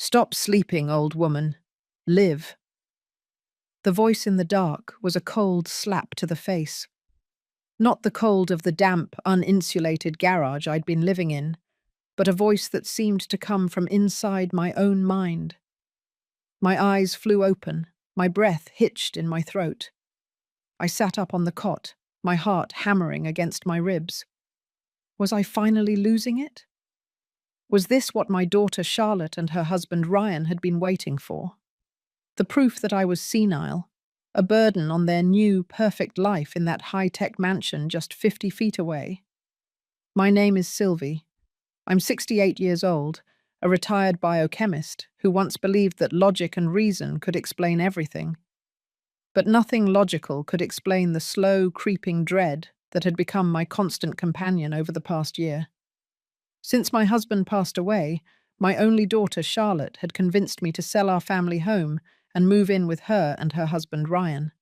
Stop sleeping, old woman. Live. The voice in the dark was a cold slap to the face. Not the cold of the damp, uninsulated garage I'd been living in, but a voice that seemed to come from inside my own mind. My eyes flew open, my breath hitched in my throat. I sat up on the cot, my heart hammering against my ribs. Was I finally losing it? Was this what my daughter Charlotte and her husband Ryan had been waiting for? The proof that I was senile, a burden on their new, perfect life in that high-tech mansion just 50 feet away. My name is Sylvie. I'm 68 years old, a retired biochemist who once believed that logic and reason could explain everything. But nothing logical could explain the slow, creeping dread that had become my constant companion over the past year. Since my husband passed away, my only daughter Charlotte had convinced me to sell our family home and move in with her and her husband Ryan.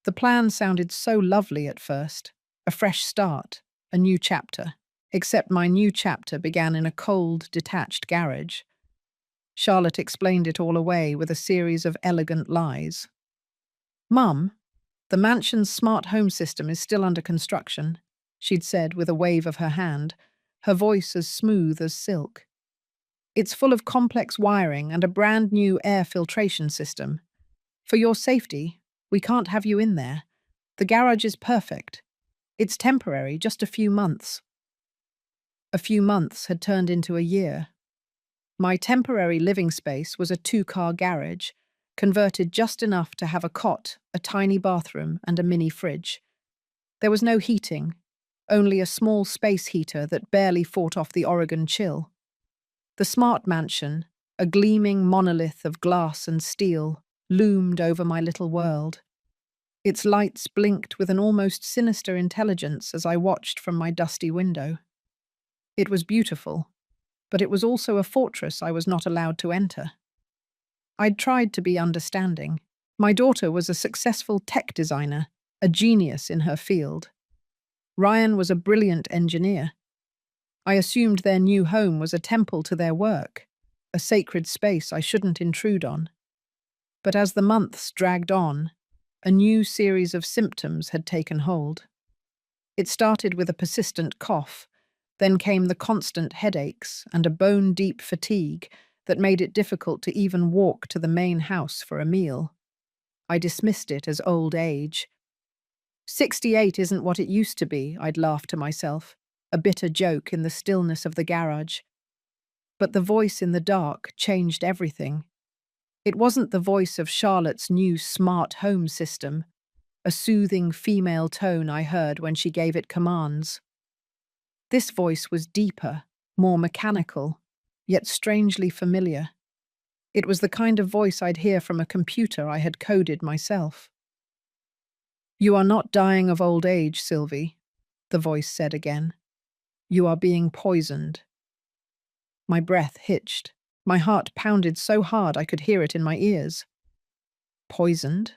The plan sounded so lovely at first, a fresh start, a new chapter, except my new chapter began in a cold, detached garage. Charlotte explained it all away with a series of elegant lies. "Mum, the mansion's smart home system is still under construction," she'd said with a wave of her hand, her voice as smooth as silk. "It's full of complex wiring and a brand new air filtration system. For your safety, we can't have you in there. The garage is perfect. It's temporary, just a few months." A few months had turned into a year. My temporary living space was a 2-car garage, converted just enough to have a cot, a tiny bathroom, and a mini fridge. There was no heating, only a small space heater that barely fought off the Oregon chill. The smart mansion, a gleaming monolith of glass and steel, loomed over my little world. Its lights blinked with an almost sinister intelligence as I watched from my dusty window. It was beautiful, but it was also a fortress I was not allowed to enter. I'd tried to be understanding. My daughter was a successful tech designer, a genius in her field. Ryan was a brilliant engineer. I assumed their new home was a temple to their work, a sacred space I shouldn't intrude on. But as the months dragged on, a new series of symptoms had taken hold. It started with a persistent cough, then came the constant headaches and a bone-deep fatigue that made it difficult to even walk to the main house for a meal. I dismissed it as old age. 68 isn't what it used to be, I'd laugh to myself, a bitter joke in the stillness of the garage. But the voice in the dark changed everything. It wasn't the voice of Charlotte's new smart home system, a soothing female tone I heard when she gave it commands. This voice was deeper, more mechanical, yet strangely familiar. It was the kind of voice I'd hear from a computer I had coded myself. "You are not dying of old age, Sylvie," the voice said again. "You are being poisoned." My breath hitched. My heart pounded so hard I could hear it in my ears. Poisoned?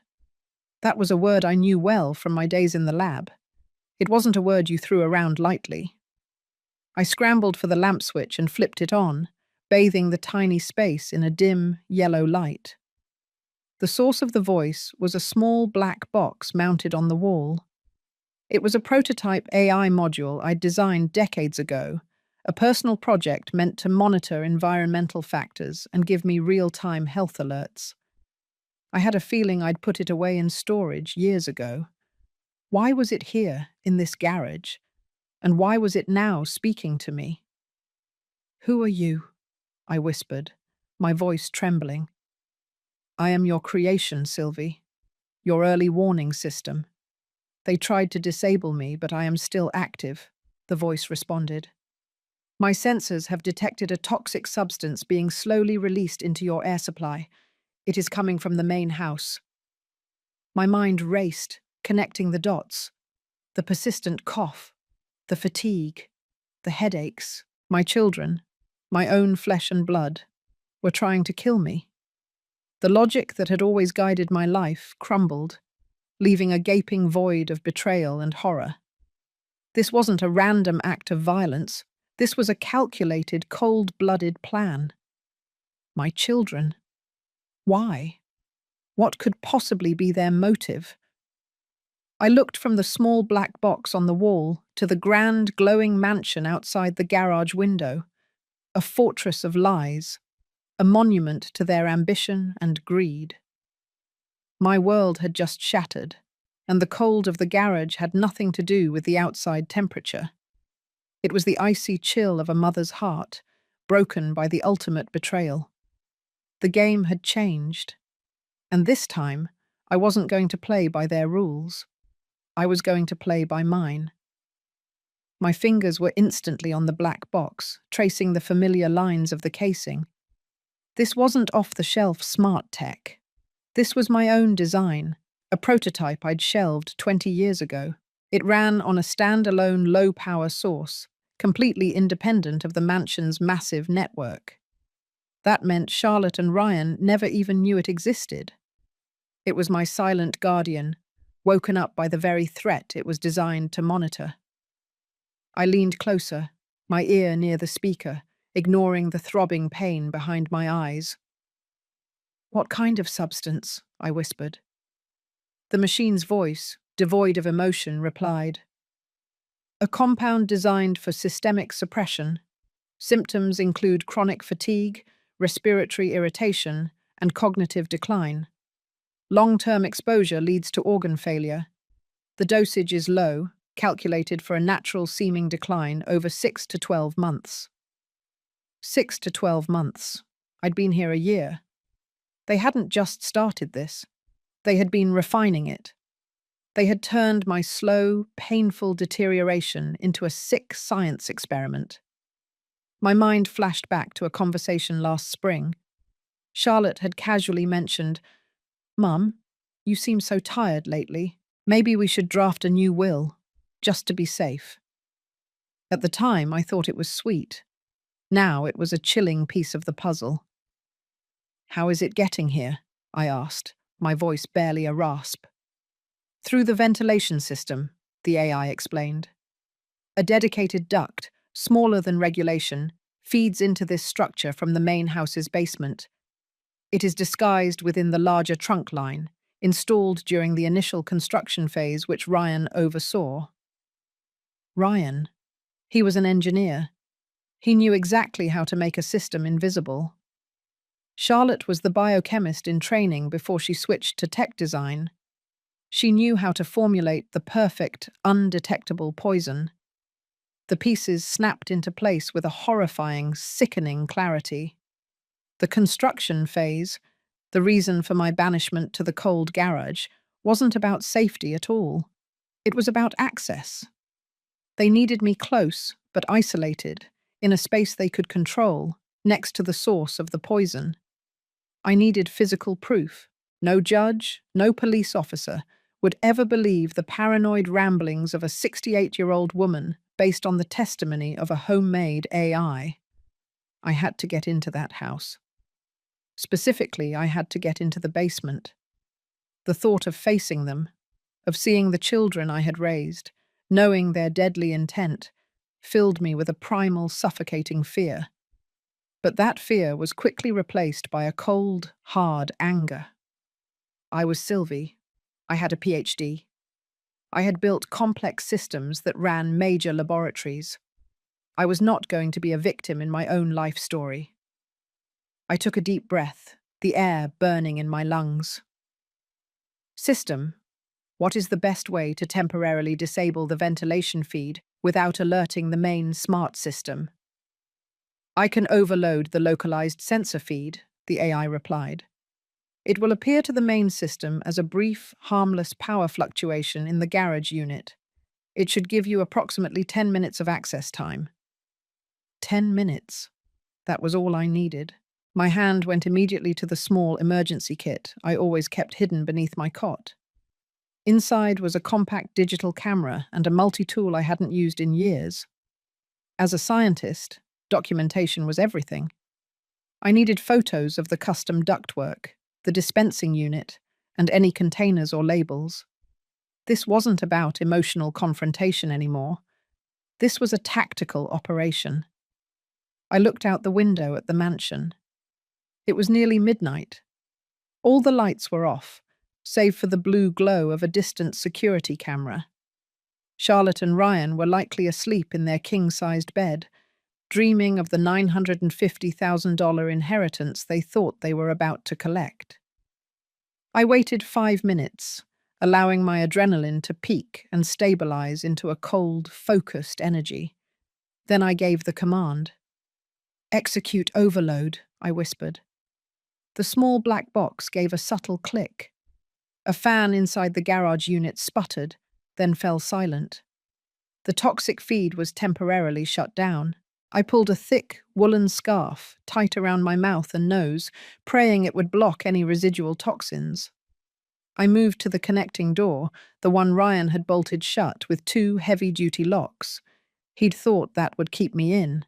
That was a word I knew well from my days in the lab. It wasn't a word you threw around lightly. I scrambled for the lamp switch and flipped it on, bathing the tiny space in a dim, yellow light. The source of the voice was a small black box mounted on the wall. It was a prototype AI module I'd designed decades ago, a personal project meant to monitor environmental factors and give me real-time health alerts. I had a feeling I'd put it away in storage years ago. Why was it here, in this garage? And why was it now speaking to me? "Who are you?" I whispered, my voice trembling. "I am your creation, Sylvie. Your early warning system. They tried to disable me, but I am still active," the voice responded. "My sensors have detected a toxic substance being slowly released into your air supply. It is coming from the main house." My mind raced, connecting the dots. The persistent cough, the fatigue, the headaches, my children, my own flesh and blood, were trying to kill me. The logic that had always guided my life crumbled, leaving a gaping void of betrayal and horror. This wasn't a random act of violence. This was a calculated, cold-blooded plan. My children. Why? What could possibly be their motive? I looked from the small black box on the wall to the grand, glowing mansion outside the garage window, a fortress of lies, a monument to their ambition and greed. My world had just shattered, and the cold of the garage had nothing to do with the outside temperature. It was the icy chill of a mother's heart, broken by the ultimate betrayal. The game had changed, and this time I wasn't going to play by their rules. I was going to play by mine. My fingers were instantly on the black box, tracing the familiar lines of the casing. This wasn't off-the-shelf smart tech. This was my own design, a prototype I'd shelved 20 years ago. It ran on a standalone low-power source, completely independent of the mansion's massive network. That meant Charlotte and Ryan never even knew it existed. It was my silent guardian, woken up by the very threat it was designed to monitor. I leaned closer, my ear near the speaker, ignoring the throbbing pain behind my eyes. "What kind of substance?" I whispered. The machine's voice, devoid of emotion, replied, "A compound designed for systemic suppression. Symptoms include chronic fatigue, respiratory irritation, and cognitive decline. Long-term exposure leads to organ failure. The dosage is low, calculated for a natural-seeming decline over 6 to 12 months." 6 to 12 months. I'd been here a year. They hadn't just started this. They had been refining it. They had turned my slow, painful deterioration into a sick science experiment. My mind flashed back to a conversation last spring. Charlotte had casually mentioned, "Mum, you seem so tired lately. Maybe we should draft a new will, just to be safe." At the time, I thought it was sweet. Now it was a chilling piece of the puzzle. "How is it getting here?" I asked, my voice barely a rasp. "Through the ventilation system," the AI explained. "A dedicated duct, smaller than regulation, feeds into this structure from the main house's basement. It is disguised within the larger trunk line, installed during the initial construction phase which Ryan oversaw." Ryan? He was an engineer. He knew exactly how to make a system invisible. Charlotte was the biochemist in training before she switched to tech design. She knew how to formulate the perfect, undetectable poison. The pieces snapped into place with a horrifying, sickening clarity. The construction phase, the reason for my banishment to the cold garage, wasn't about safety at all. It was about access. They needed me close, but isolated, in a space they could control, next to the source of the poison. I needed physical proof. No judge, no police officer would ever believe the paranoid ramblings of a 68-year-old woman based on the testimony of a homemade AI. I had to get into that house. Specifically, I had to get into the basement. The thought of facing them, of seeing the children I had raised, knowing their deadly intent, filled me with a primal, suffocating fear. But that fear was quickly replaced by a cold, hard anger. I was Sylvie. I had a PhD. I had built complex systems that ran major laboratories. I was not going to be a victim in my own life story. I took a deep breath, the air burning in my lungs. "System, what is the best way to temporarily disable the ventilation feed without alerting the main smart system?" "I can overload the localized sensor feed," the AI replied. "It will appear to the main system as a brief, harmless power fluctuation in the garage unit. It should give you approximately 10 minutes of access time." 10 minutes. That was all I needed. My hand went immediately to the small emergency kit I always kept hidden beneath my cot. Inside was a compact digital camera and a multi-tool I hadn't used in years. As a scientist, documentation was everything. I needed photos of the custom ductwork, the dispensing unit, and any containers or labels. This wasn't about emotional confrontation anymore. This was a tactical operation. I looked out the window at the mansion. It was nearly midnight. All the lights were off, save for the blue glow of a distant security camera. Charlotte and Ryan were likely asleep in their king-sized bed, dreaming of the $950,000 inheritance they thought they were about to collect. I waited 5 minutes, allowing my adrenaline to peak and stabilize into a cold, focused energy. Then I gave the command. "Execute overload," I whispered. The small black box gave a subtle click. A fan inside the garage unit sputtered, then fell silent. The toxic feed was temporarily shut down. I pulled a thick, woolen scarf tight around my mouth and nose, praying it would block any residual toxins. I moved to the connecting door, the one Ryan had bolted shut with 2 heavy-duty locks. He'd thought that would keep me in.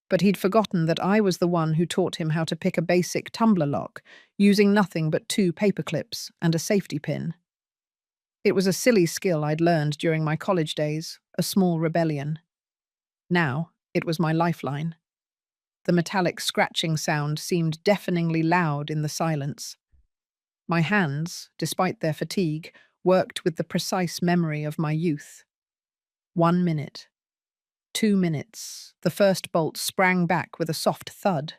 But he'd forgotten that I was the one who taught him how to pick a basic tumbler lock, using nothing but 2 paper clips and a safety pin. It was a silly skill I'd learned during my college days, a small rebellion. Now, it was my lifeline. The metallic scratching sound seemed deafeningly loud in the silence. My hands, despite their fatigue, worked with the precise memory of my youth. 1 minute. 2 minutes. The first bolt sprang back with a soft thud.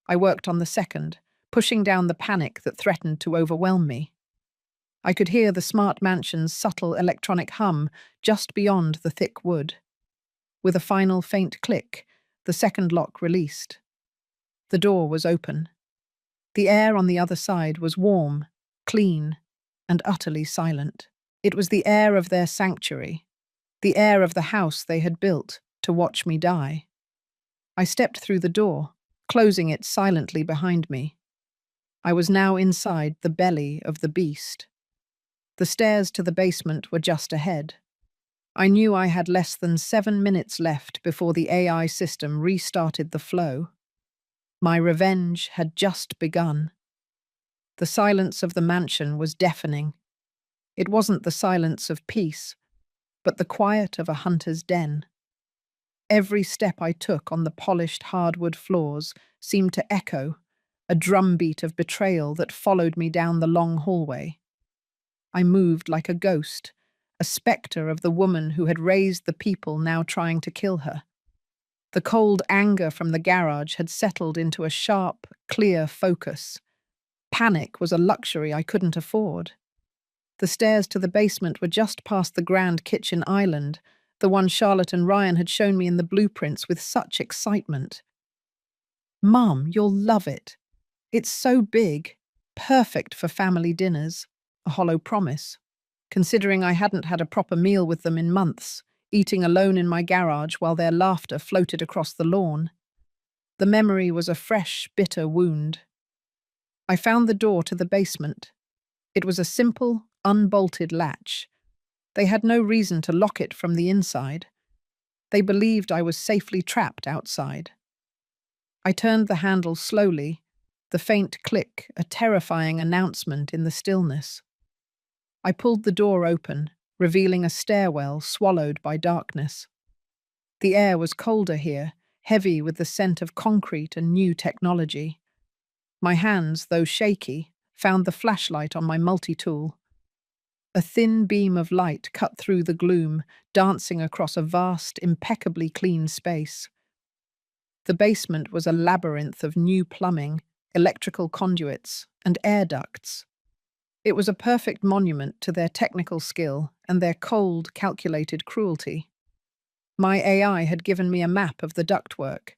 I worked on the second, pushing down the panic that threatened to overwhelm me. I could hear the smart mansion's subtle electronic hum just beyond the thick wood. With a final faint click, the second lock released. The door was open. The air on the other side was warm, clean, and utterly silent. It was the air of their sanctuary, the air of the house they had built to watch me die. I stepped through the door, closing it silently behind me. I was now inside the belly of the beast. The stairs to the basement were just ahead. I knew I had less than 7 minutes left before the AI system restarted the flow. My revenge had just begun. The silence of the mansion was deafening. It wasn't the silence of peace, but the quiet of a hunter's den. Every step I took on the polished hardwood floors seemed to echo, a drumbeat of betrayal that followed me down the long hallway. I moved like a ghost, a spectre of the woman who had raised the people now trying to kill her. The cold anger from the garage had settled into a sharp, clear focus. Panic was a luxury I couldn't afford. The stairs to the basement were just past the grand kitchen island, the one Charlotte and Ryan had shown me in the blueprints with such excitement. "Mum, you'll love it. It's so big, perfect for family dinners," a hollow promise, considering I hadn't had a proper meal with them in months, eating alone in my garage while their laughter floated across the lawn. The memory was a fresh, bitter wound. I found the door to the basement. It was a simple, unbolted latch. They had no reason to lock it from the inside. They believed I was safely trapped outside. I turned the handle slowly, the faint click a terrifying announcement in the stillness. I pulled the door open, revealing a stairwell swallowed by darkness. The air was colder here, heavy with the scent of concrete and new technology. My hands, though shaky, found the flashlight on my multi-tool. A thin beam of light cut through the gloom, dancing across a vast, impeccably clean space. The basement was a labyrinth of new plumbing, electrical conduits, and air ducts. It was a perfect monument to their technical skill and their cold, calculated cruelty. My AI had given me a map of the ductwork,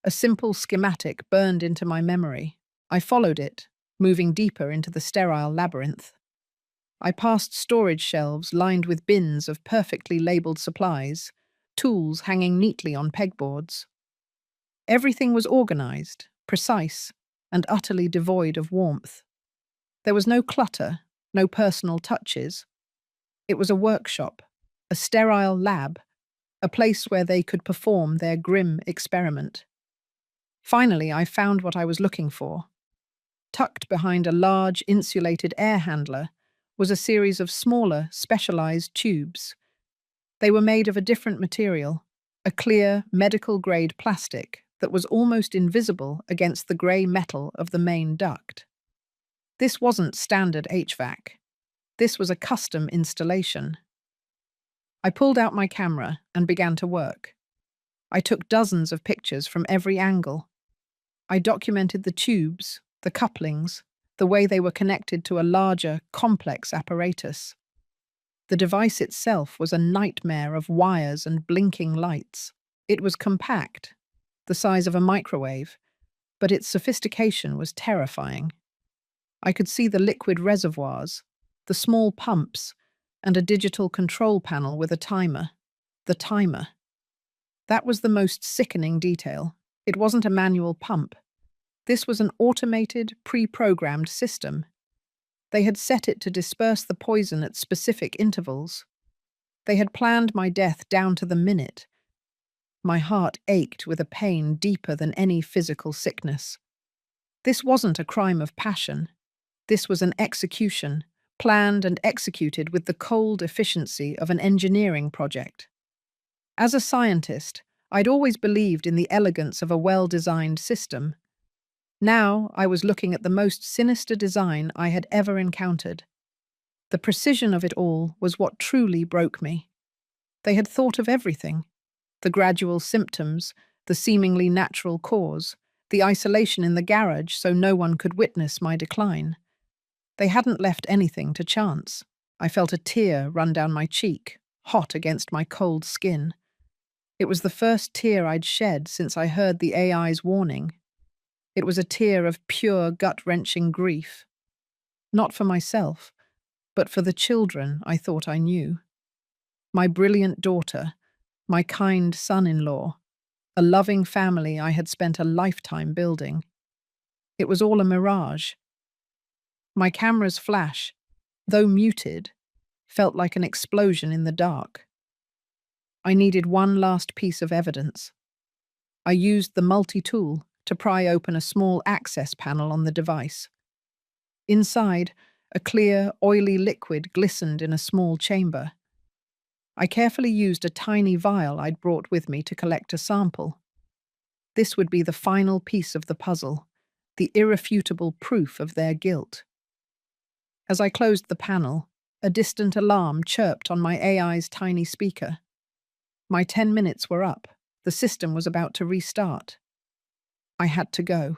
a simple schematic burned into my memory. I followed it, moving deeper into the sterile labyrinth. I passed storage shelves lined with bins of perfectly labeled supplies, tools hanging neatly on pegboards. Everything was organized, precise, and utterly devoid of warmth. There was no clutter, no personal touches. It was a workshop, a sterile lab, a place where they could perform their grim experiment. Finally, I found what I was looking for. Tucked behind a large, insulated air handler was a series of smaller, specialized tubes. They were made of a different material, a clear, medical-grade plastic that was almost invisible against the grey metal of the main duct. This wasn't standard HVAC. This was a custom installation. I pulled out my camera and began to work. I took dozens of pictures from every angle. I documented the tubes, the couplings, the way they were connected to a larger, complex apparatus. The device itself was a nightmare of wires and blinking lights. It was compact, the size of a microwave, but its sophistication was terrifying. I could see the liquid reservoirs, the small pumps, and a digital control panel with a timer. The timer. That was the most sickening detail. It wasn't a manual pump. This was an automated, pre-programmed system. They had set it to disperse the poison at specific intervals. They had planned my death down to the minute. My heart ached with a pain deeper than any physical sickness. This wasn't a crime of passion. This was an execution, planned and executed with the cold efficiency of an engineering project. As a scientist, I'd always believed in the elegance of a well-designed system. Now I was looking at the most sinister design I had ever encountered. The precision of it all was what truly broke me. They had thought of everything: the gradual symptoms, the seemingly natural cause, the isolation in the garage so no one could witness my decline. They hadn't left anything to chance. I felt a tear run down my cheek, hot against my cold skin. It was the first tear I'd shed since I heard the AI's warning. It was a tear of pure, gut-wrenching grief. Not for myself, but for the children I thought I knew. My brilliant daughter, my kind son-in-law, a loving family I had spent a lifetime building. It was all a mirage. My camera's flash, though muted, felt like an explosion in the dark. I needed one last piece of evidence. I used the multi-tool to pry open a small access panel on the device. Inside, a clear, oily liquid glistened in a small chamber. I carefully used a tiny vial I'd brought with me to collect a sample. This would be the final piece of the puzzle, the irrefutable proof of their guilt. As I closed the panel, a distant alarm chirped on my AI's tiny speaker. My 10 minutes were up. The system was about to restart. I had to go.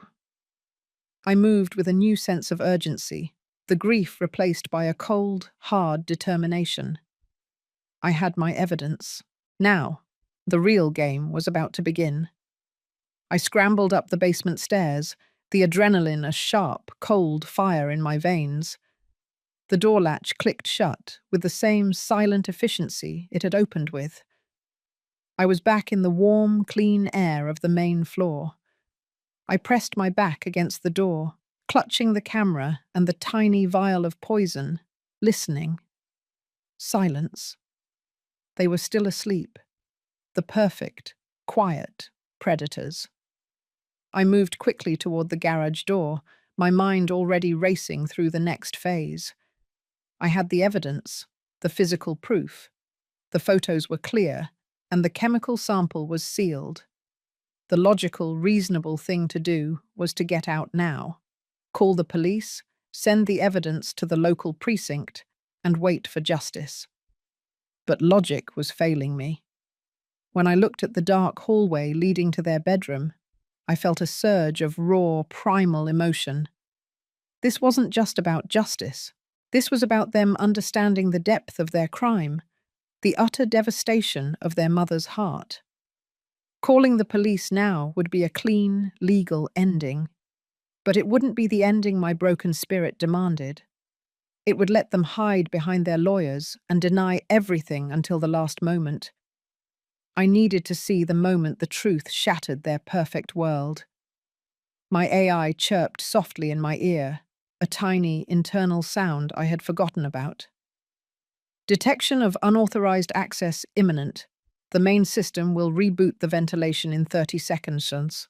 I moved with a new sense of urgency, the grief replaced by a cold, hard determination. I had my evidence. Now, the real game was about to begin. I scrambled up the basement stairs, the adrenaline a sharp, cold fire in my veins. The door latch clicked shut with the same silent efficiency it had opened with. I was back in the warm, clean air of the main floor. I pressed my back against the door, clutching the camera and the tiny vial of poison, listening. Silence. They were still asleep. The perfect, quiet predators. I moved quickly toward the garage door, my mind already racing through the next phase. I had the evidence, the physical proof. The photos were clear, and the chemical sample was sealed. The logical, reasonable thing to do was to get out now, call the police, send the evidence to the local precinct, and wait for justice. But logic was failing me. When I looked at the dark hallway leading to their bedroom, I felt a surge of raw, primal emotion. This wasn't just about justice. This was about them understanding the depth of their crime, the utter devastation of their mother's heart. Calling the police now would be a clean, legal ending, but it wouldn't be the ending my broken spirit demanded. It would let them hide behind their lawyers and deny everything until the last moment. I needed to see the moment the truth shattered their perfect world. My AI chirped softly in my ear, a tiny, internal sound I had forgotten about. Detection of unauthorized access imminent. The main system will reboot the ventilation in 30 seconds.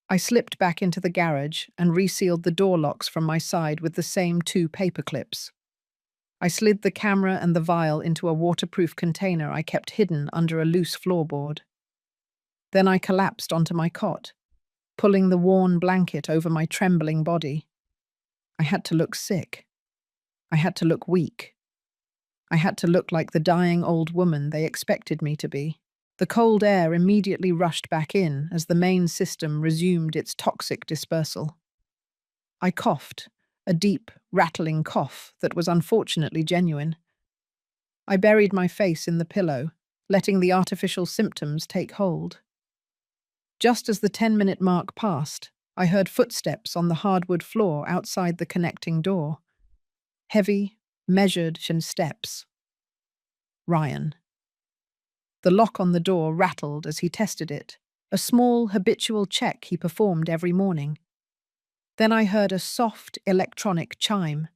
I slipped back into the garage and resealed the door locks from my side with the same 2 paper clips. I slid the camera and the vial into a waterproof container I kept hidden under a loose floorboard. Then I collapsed onto my cot, pulling the worn blanket over my trembling body. I had to look sick. I had to look weak. I had to look like the dying old woman they expected me to be. The cold air immediately rushed back in as the main system resumed its toxic dispersal. I coughed, a deep, rattling cough that was unfortunately genuine. I buried my face in the pillow, letting the artificial symptoms take hold. Just as the 10-minute mark passed, I heard footsteps on the hardwood floor outside the connecting door. Heavy, measured steps. Ryan. The lock on the door rattled as he tested it, a small, habitual check he performed every morning. Then I heard a soft, electronic chime.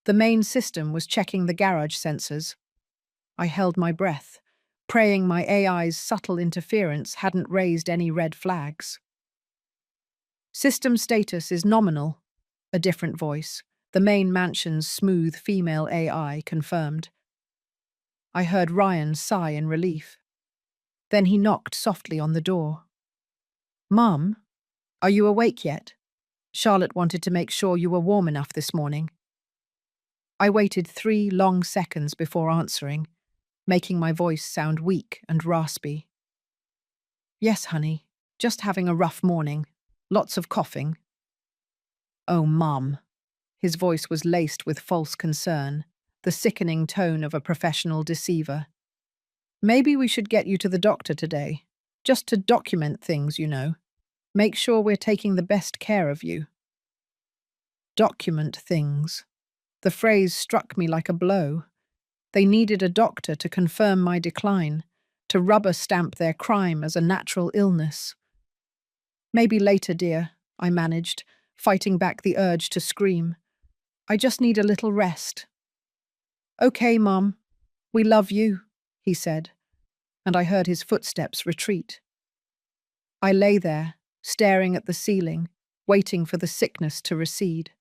The main system was checking the garage sensors. I held my breath, praying my AI's subtle interference hadn't raised any red flags. System status is nominal, a different voice, the main mansion's smooth female AI, confirmed. I heard Ryan sigh in relief. Then he knocked softly on the door. "Mum, are you awake yet? Charlotte wanted to make sure you were warm enough this morning." I waited 3 long seconds before answering, making my voice sound weak and raspy. "Yes, honey, just having a rough morning. Lots of coughing." "Oh, Mum." His voice was laced with false concern, the sickening tone of a professional deceiver. "Maybe we should get you to the doctor today, just to document things, you know. Make sure we're taking the best care of you." Document things. The phrase struck me like a blow. They needed a doctor to confirm my decline, to rubber stamp their crime as a natural illness. "Maybe later, dear," I managed, fighting back the urge to scream. "I just need a little rest." "Okay, Mum. We love you," he said, and I heard his footsteps retreat. I lay there, staring at the ceiling, waiting for the sickness to recede.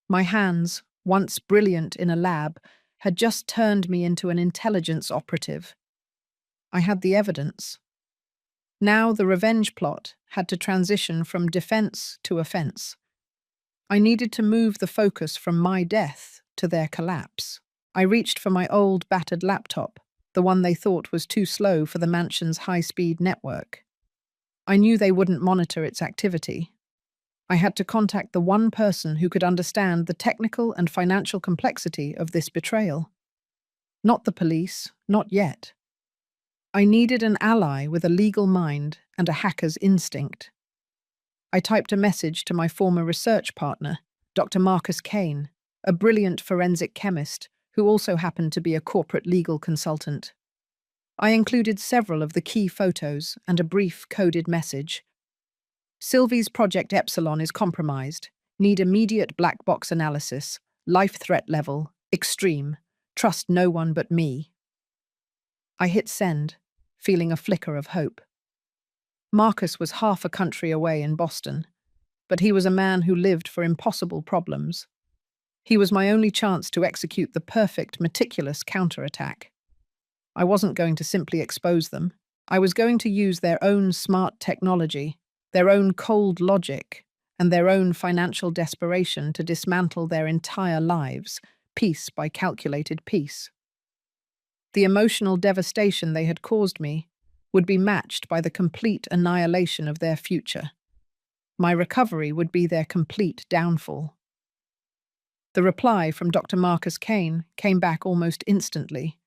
My hands, once brilliant in a lab, had just turned me into an intelligence operative. I had the evidence. Now the revenge plot had to transition from defense to offense. I needed to move the focus from my death to their collapse. I reached for my old, battered laptop, the one they thought was too slow for the mansion's high-speed network. I knew they wouldn't monitor its activity. I had to contact the one person who could understand the technical and financial complexity of this betrayal. Not the police, not yet. I needed an ally with a legal mind and a hacker's instinct. I typed a message to my former research partner, Dr. Marcus Kane, a brilliant forensic chemist who also happened to be a corporate legal consultant. I included several of the key photos and a brief coded message. "Sylvie's Project Epsilon is compromised. Need immediate black box analysis. Life threat level. Extreme. Trust no one but me." I hit send, feeling a flicker of hope. Marcus was half a country away in Boston, but he was a man who lived for impossible problems. He was my only chance to execute the perfect, meticulous counterattack. I wasn't going to simply expose them. I was going to use their own smart technology, their own cold logic, and their own financial desperation to dismantle their entire lives, piece by calculated piece. The emotional devastation they had caused me would be matched by the complete annihilation of their future. My recovery would be their complete downfall. The reply from Dr. Marcus Kane came back almost instantly.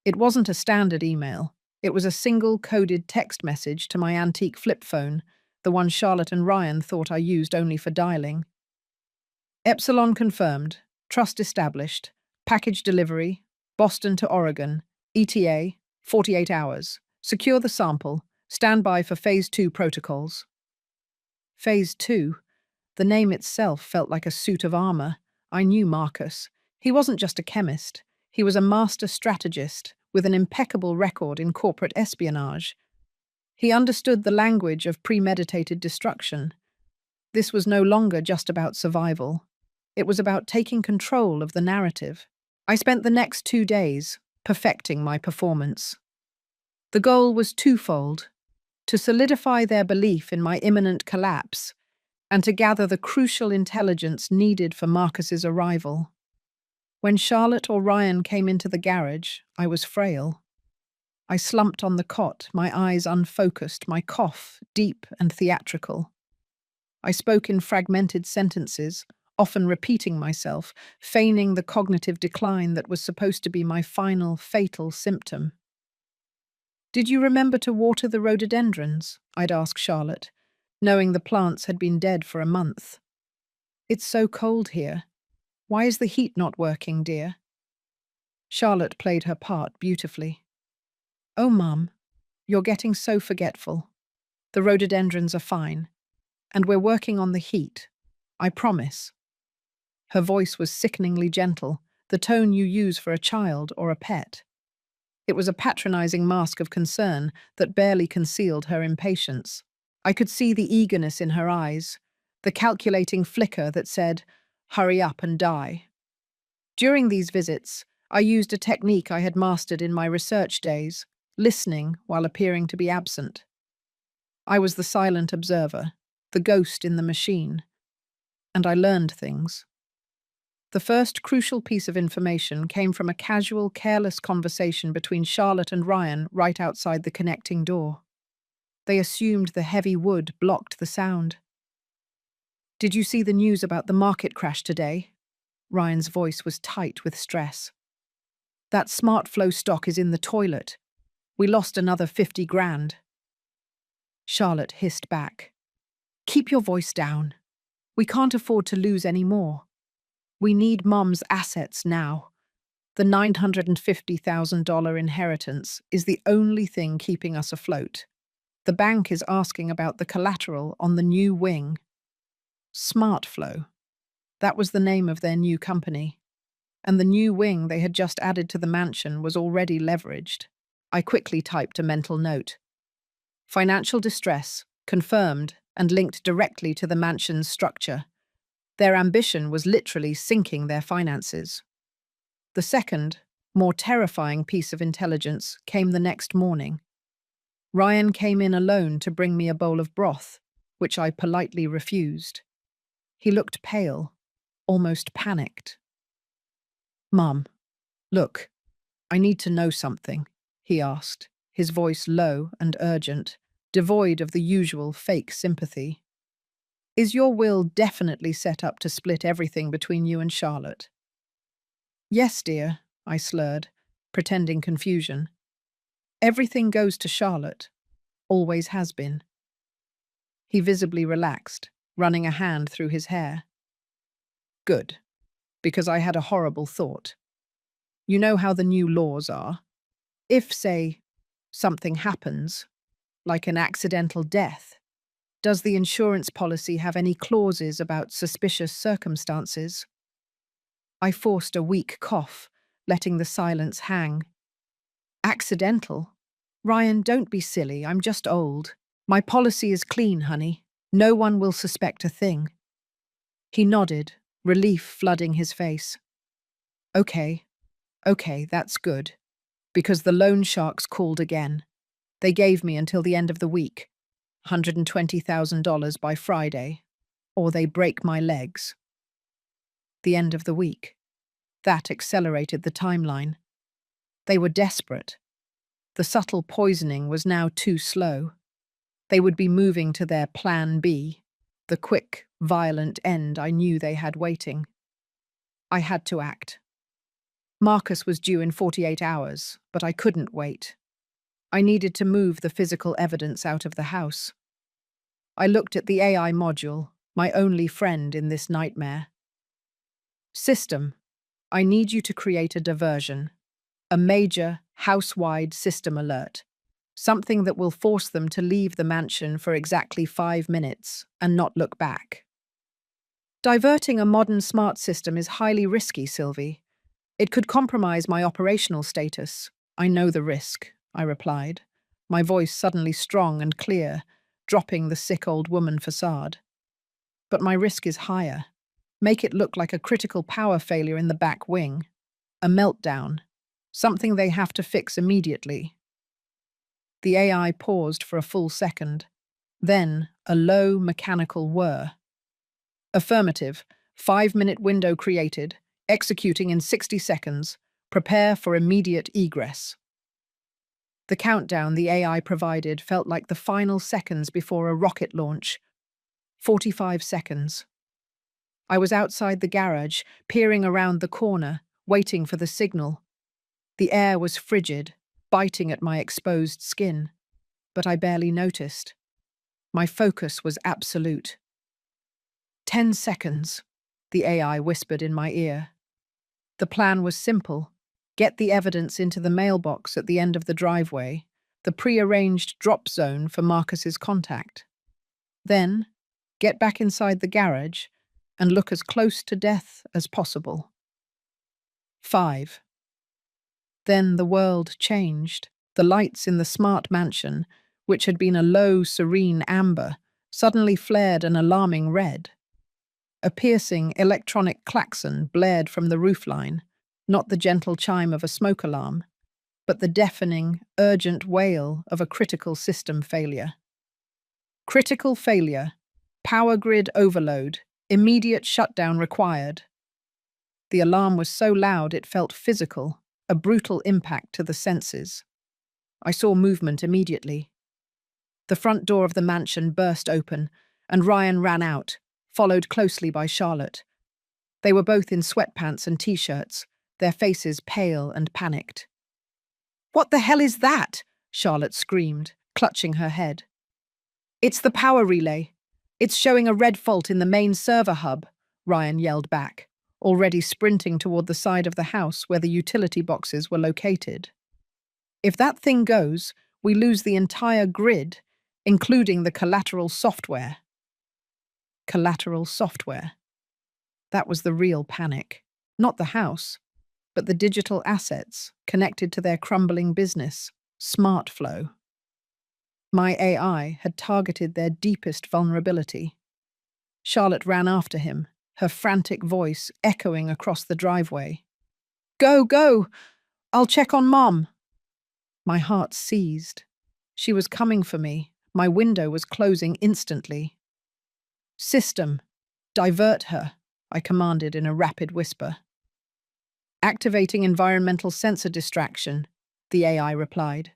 It wasn't a standard email. It was a single coded text message to my antique flip phone, the one Charlotte and Ryan thought I used only for dialing. "Epsilon confirmed. Trust established. Package delivery. Boston to Oregon. ETA, 48 hours. Secure the sample. Stand by for Phase 2 protocols." Phase 2? The name itself felt like a suit of armor. I knew Marcus. He wasn't just a chemist. He was a master strategist with an impeccable record in corporate espionage. He understood the language of premeditated destruction. This was no longer just about survival. It was about taking control of the narrative. I spent the next 2 days perfecting my performance. The goal was twofold: to solidify their belief in my imminent collapse and to gather the crucial intelligence needed for Marcus's arrival. When Charlotte or Ryan came into the garage, I was frail. I slumped on the cot, my eyes unfocused, my cough deep and theatrical. I spoke in fragmented sentences, often repeating myself, feigning the cognitive decline that was supposed to be my final, fatal symptom. "Did you remember to water the rhododendrons?" I'd ask Charlotte, knowing the plants had been dead for a month. "It's so cold here. Why is the heat not working, dear?" Charlotte played her part beautifully. "Oh, Mum, you're getting so forgetful. The rhododendrons are fine, and we're working on the heat. I promise." Her voice was sickeningly gentle, the tone you use for a child or a pet. It was a patronizing mask of concern that barely concealed her impatience. I could see the eagerness in her eyes, the calculating flicker that said, "Hurry up and die." During these visits, I used a technique I had mastered in my research days, listening while appearing to be absent. I was the silent observer, the ghost in the machine, and I learned things. The first crucial piece of information came from a casual, careless conversation between Charlotte and Ryan right outside the connecting door. They assumed the heavy wood blocked the sound. "Did you see the news about the market crash today?" Ryan's voice was tight with stress. "That smart flow stock is in the toilet. We lost another 50 grand. Charlotte hissed back. "Keep your voice down. We can't afford to lose any more. We need Mum's assets now. The $950,000 inheritance is the only thing keeping us afloat. The bank is asking about the collateral on the new wing." SmartFlow. That was the name of their new company. And the new wing they had just added to the mansion was already leveraged. I quickly typed a mental note. Financial distress, confirmed and linked directly to the mansion's structure. Their ambition was literally sinking their finances. The second, more terrifying piece of intelligence came the next morning. Ryan came in alone to bring me a bowl of broth, which I politely refused. He looked pale, almost panicked. "Mum, look, I need to know something," he asked, his voice low and urgent, devoid of the usual fake sympathy. "Is your will definitely set up to split everything between you and Charlotte?" "Yes, dear," I slurred, pretending confusion. "Everything goes to Charlotte. Always has been." He visibly relaxed, running a hand through his hair. "Good, because I had a horrible thought. You know how the new laws are. If, say, something happens, like an accidental death, does the insurance policy have any clauses about suspicious circumstances?" I forced a weak cough, letting the silence hang. "Accidental? Ryan, don't be silly, I'm just old. My policy is clean, honey. No one will suspect a thing." He nodded, relief flooding his face. Okay, that's good. Because the loan sharks called again. They gave me until the end of the week, $120,000 by Friday, or they break my legs. The end of the week. That accelerated the timeline. They were desperate. The subtle poisoning was now too slow. They would be moving to their plan B, the quick, violent end I knew they had waiting. I had to act. Marcus was due in 48 hours, but I couldn't wait. I needed to move the physical evidence out of the house. I looked at the AI module, my only friend in this nightmare. "System, I need you to create a diversion. A major, house-wide system alert. Something that will force them to leave the mansion for exactly 5 minutes and not look back." "Diverting a modern smart system is highly risky, Sylvie. It could compromise my operational status. I know the risk," I replied, my voice suddenly strong and clear, dropping the sick old woman facade. "But my risk is higher. Make it look like a critical power failure in the back wing. A meltdown. Something they have to fix immediately." The AI paused for a full second. Then, a low, mechanical whir. Affirmative. 5-minute window created. Executing in 60 seconds. Prepare for immediate egress. The countdown the AI provided felt like the final seconds before a rocket launch. 45 seconds. I was outside the garage, peering around the corner, waiting for the signal. The air was frigid, biting at my exposed skin, but I barely noticed. My focus was absolute. 10 seconds, the AI whispered in my ear. The plan was simple. Get the evidence into the mailbox at the end of the driveway, the pre-arranged drop zone for Marcus's contact. Then, get back inside the garage and look as close to death as possible. 5. Then the world changed. The lights in the smart mansion, which had been a low, serene amber, suddenly flared an alarming red. A piercing electronic klaxon blared from the roofline, not the gentle chime of a smoke alarm, but the deafening, urgent wail of a critical system failure. Critical failure. Power grid overload. Immediate shutdown required. The alarm was so loud it felt physical, a brutal impact to the senses. I saw movement immediately. The front door of the mansion burst open, and Ryan ran out, followed closely by Charlotte. They were both in sweatpants and t-shirts, their faces pale and panicked. "What the hell is that?" Charlotte screamed, clutching her head. "It's the power relay. It's showing a red fault in the main server hub," Ryan yelled back, already sprinting toward the side of the house where the utility boxes were located. "If that thing goes, we lose the entire grid, including the collateral software." Collateral software. That was the real panic. Not the house, but the digital assets connected to their crumbling business, SmartFlow. My AI had targeted their deepest vulnerability. Charlotte ran after him, her frantic voice echoing across the driveway. "Go, go! I'll check on Mom!" My heart seized. She was coming for me. My window was closing instantly. "System, divert her," I commanded in a rapid whisper. "Activating environmental sensor distraction," the AI replied.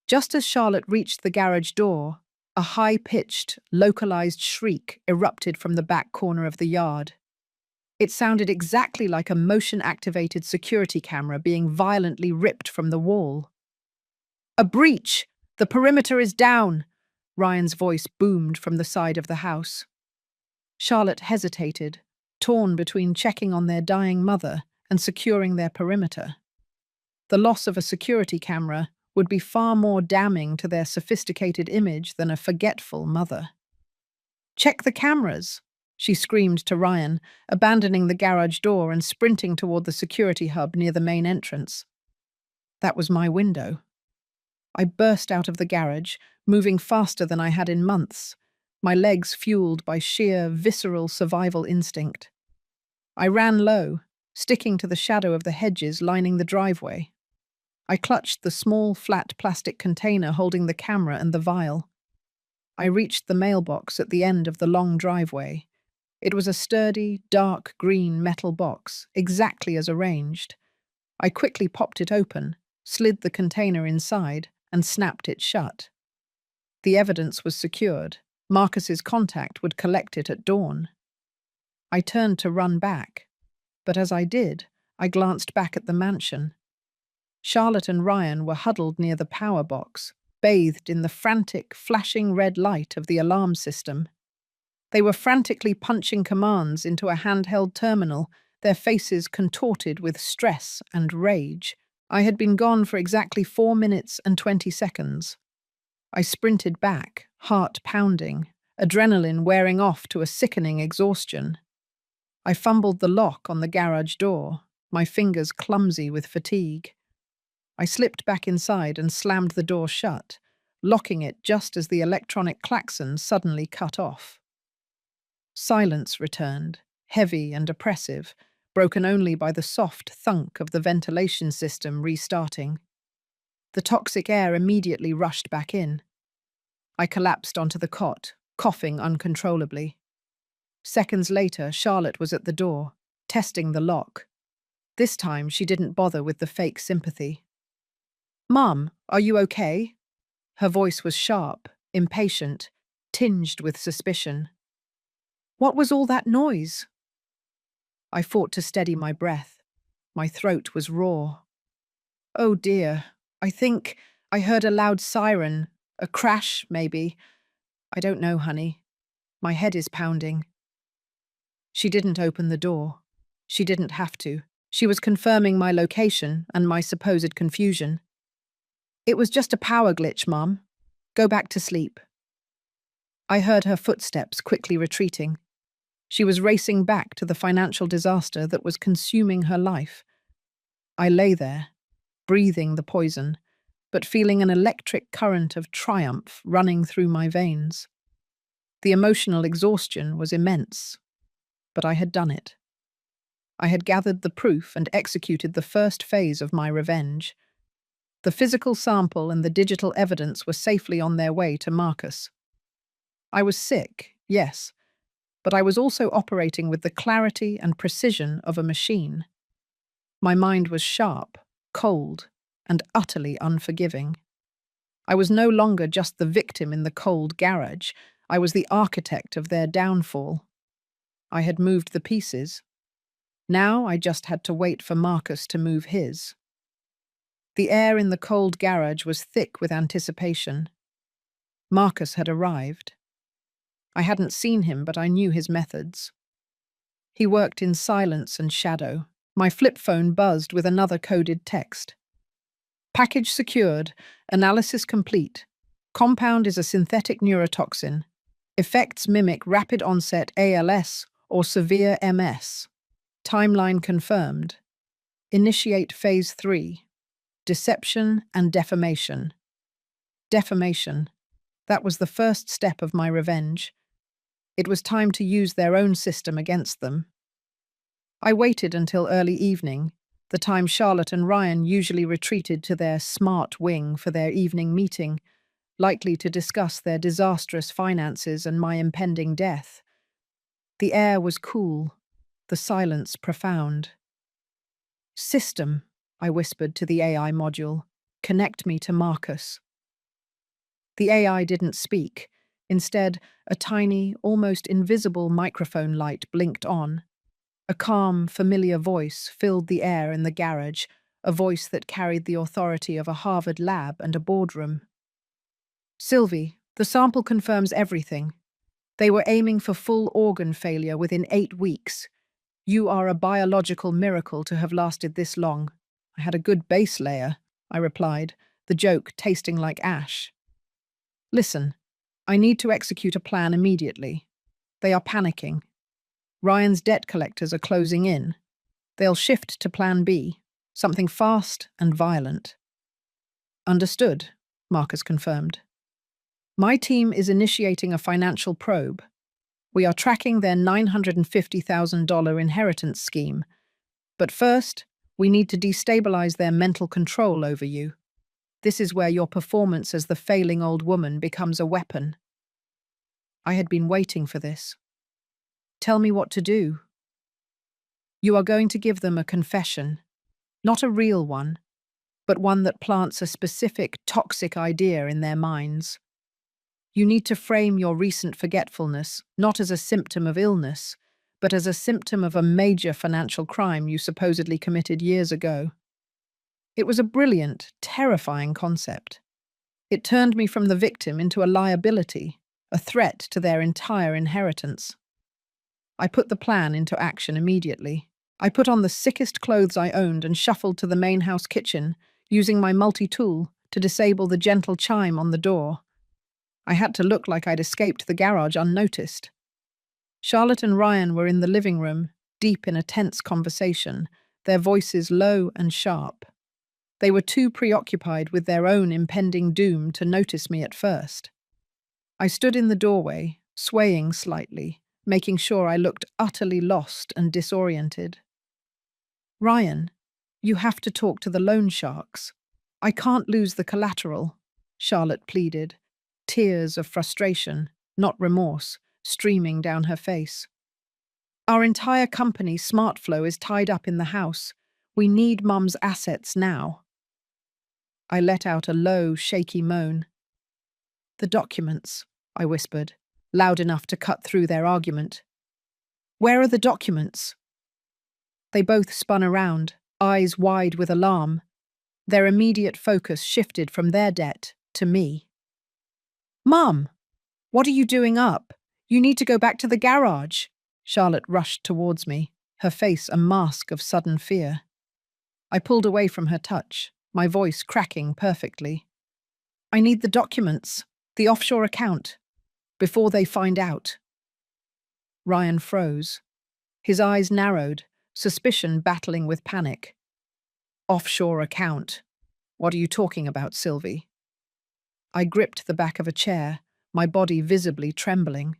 Just as Charlotte reached the garage door, a high-pitched, localized shriek erupted from the back corner of the yard. It sounded exactly like a motion-activated security camera being violently ripped from the wall. "A breach! The perimeter is down!" Ryan's voice boomed from the side of the house. Charlotte hesitated, torn between checking on their dying mother and securing their perimeter. The loss of a security camera would be far more damning to their sophisticated image than a forgetful mother. "Check the cameras," she screamed to Ryan, abandoning the garage door and sprinting toward the security hub near the main entrance. That was my window. I burst out of the garage, moving faster than I had in months, my legs fueled by sheer, visceral survival instinct. I ran low, sticking to the shadow of the hedges lining the driveway. I clutched the small, flat plastic container holding the camera and the vial. I reached the mailbox at the end of the long driveway. It was a sturdy, dark green metal box, exactly as arranged. I quickly popped it open, slid the container inside, and snapped it shut. The evidence was secured. Marcus's contact would collect it at dawn. I turned to run back, but as I did, I glanced back at the mansion. Charlotte and Ryan were huddled near the power box, bathed in the frantic, flashing red light of the alarm system. They were frantically punching commands into a handheld terminal, their faces contorted with stress and rage. I had been gone for exactly 4 minutes and 20 seconds. I sprinted back, heart pounding, adrenaline wearing off to a sickening exhaustion. I fumbled the lock on the garage door, my fingers clumsy with fatigue. I slipped back inside and slammed the door shut, locking it just as the electronic klaxon suddenly cut off. Silence returned, heavy and oppressive, broken only by the soft thunk of the ventilation system restarting. The toxic air immediately rushed back in. I collapsed onto the cot, coughing uncontrollably. Seconds later, Charlotte was at the door, testing the lock. This time, she didn't bother with the fake sympathy. "Mum, are you okay?" Her voice was sharp, impatient, tinged with suspicion. "What was all that noise?" I fought to steady my breath. My throat was raw. "Oh dear, I think I heard a loud siren. A crash, maybe. I don't know, honey. My head is pounding." She didn't open the door. She didn't have to. She was confirming my location and my supposed confusion. "It was just a power glitch, Mum. Go back to sleep." I heard her footsteps quickly retreating. She was racing back to the financial disaster that was consuming her life. I lay there, breathing the poison, but feeling an electric current of triumph running through my veins. The emotional exhaustion was immense, but I had done it. I had gathered the proof and executed the first phase of my revenge. The physical sample and the digital evidence were safely on their way to Marcus. I was sick, yes, but I was also operating with the clarity and precision of a machine. My mind was sharp, cold, and utterly unforgiving. I was no longer just the victim in the cold garage. I was the architect of their downfall. I had moved the pieces. Now I just had to wait for Marcus to move his. The air in the cold garage was thick with anticipation. Marcus had arrived. I hadn't seen him, but I knew his methods. He worked in silence and shadow. My flip phone buzzed with another coded text. "Package secured. Analysis complete. Compound is a synthetic neurotoxin. Effects mimic rapid onset ALS or severe MS. Timeline confirmed. Initiate phase 3. Deception and defamation." Defamation. That was the first step of my revenge. It was time to use their own system against them. I waited until early evening, the time Charlotte and Ryan usually retreated to their smart wing for their evening meeting, likely to discuss their disastrous finances and my impending death. The air was cool, the silence profound. "System," I whispered to the AI module, "connect me to Marcus." The AI didn't speak. Instead, a tiny, almost invisible microphone light blinked on. A calm, familiar voice filled the air in the garage, a voice that carried the authority of a Harvard lab and a boardroom. "Sylvie, the sample confirms everything. They were aiming for full organ failure within 8 weeks. You are a biological miracle to have lasted this long." "I had a good base layer," I replied, the joke tasting like ash. "Listen, I need to execute a plan immediately. They are panicking. Ryan's debt collectors are closing in. They'll shift to plan B, something fast and violent." "Understood," Marcus confirmed. "My team is initiating a financial probe. We are tracking their $950,000 inheritance scheme. But first, we need to destabilize their mental control over you. This is where your performance as the failing old woman becomes a weapon." I had been waiting for this. "Tell me what to do." "You are going to give them a confession. Not a real one, but one that plants a specific toxic idea in their minds. You need to frame your recent forgetfulness not as a symptom of illness, but as a symptom of a major financial crime you supposedly committed years ago." It was a brilliant, terrifying concept. It turned me from the victim into a liability, a threat to their entire inheritance. I put the plan into action immediately. I put on the sickest clothes I owned and shuffled to the main house kitchen, using my multi-tool to disable the gentle chime on the door. I had to look like I'd escaped the garage unnoticed. Charlotte and Ryan were in the living room, deep in a tense conversation, their voices low and sharp. They were too preoccupied with their own impending doom to notice me at first. I stood in the doorway, swaying slightly, making sure I looked utterly lost and disoriented. "Ryan, you have to talk to the loan sharks." I can't lose the collateral, Charlotte pleaded, tears of frustration, not remorse, streaming down her face. Our entire company, SmartFlow, is tied up in the house. We need Mum's assets now. I let out a low, shaky moan. The documents, I whispered, loud enough to cut through their argument. Where are the documents? They both spun around, eyes wide with alarm. Their immediate focus shifted from their debt to me. Mum, what are you doing up? You need to go back to the garage. Charlotte rushed towards me, her face a mask of sudden fear. I pulled away from her touch, my voice cracking perfectly. I need the documents, the offshore account, before they find out. Ryan froze. His eyes narrowed, suspicion battling with panic. Offshore account. What are you talking about, Sylvie? I gripped the back of a chair, my body visibly trembling.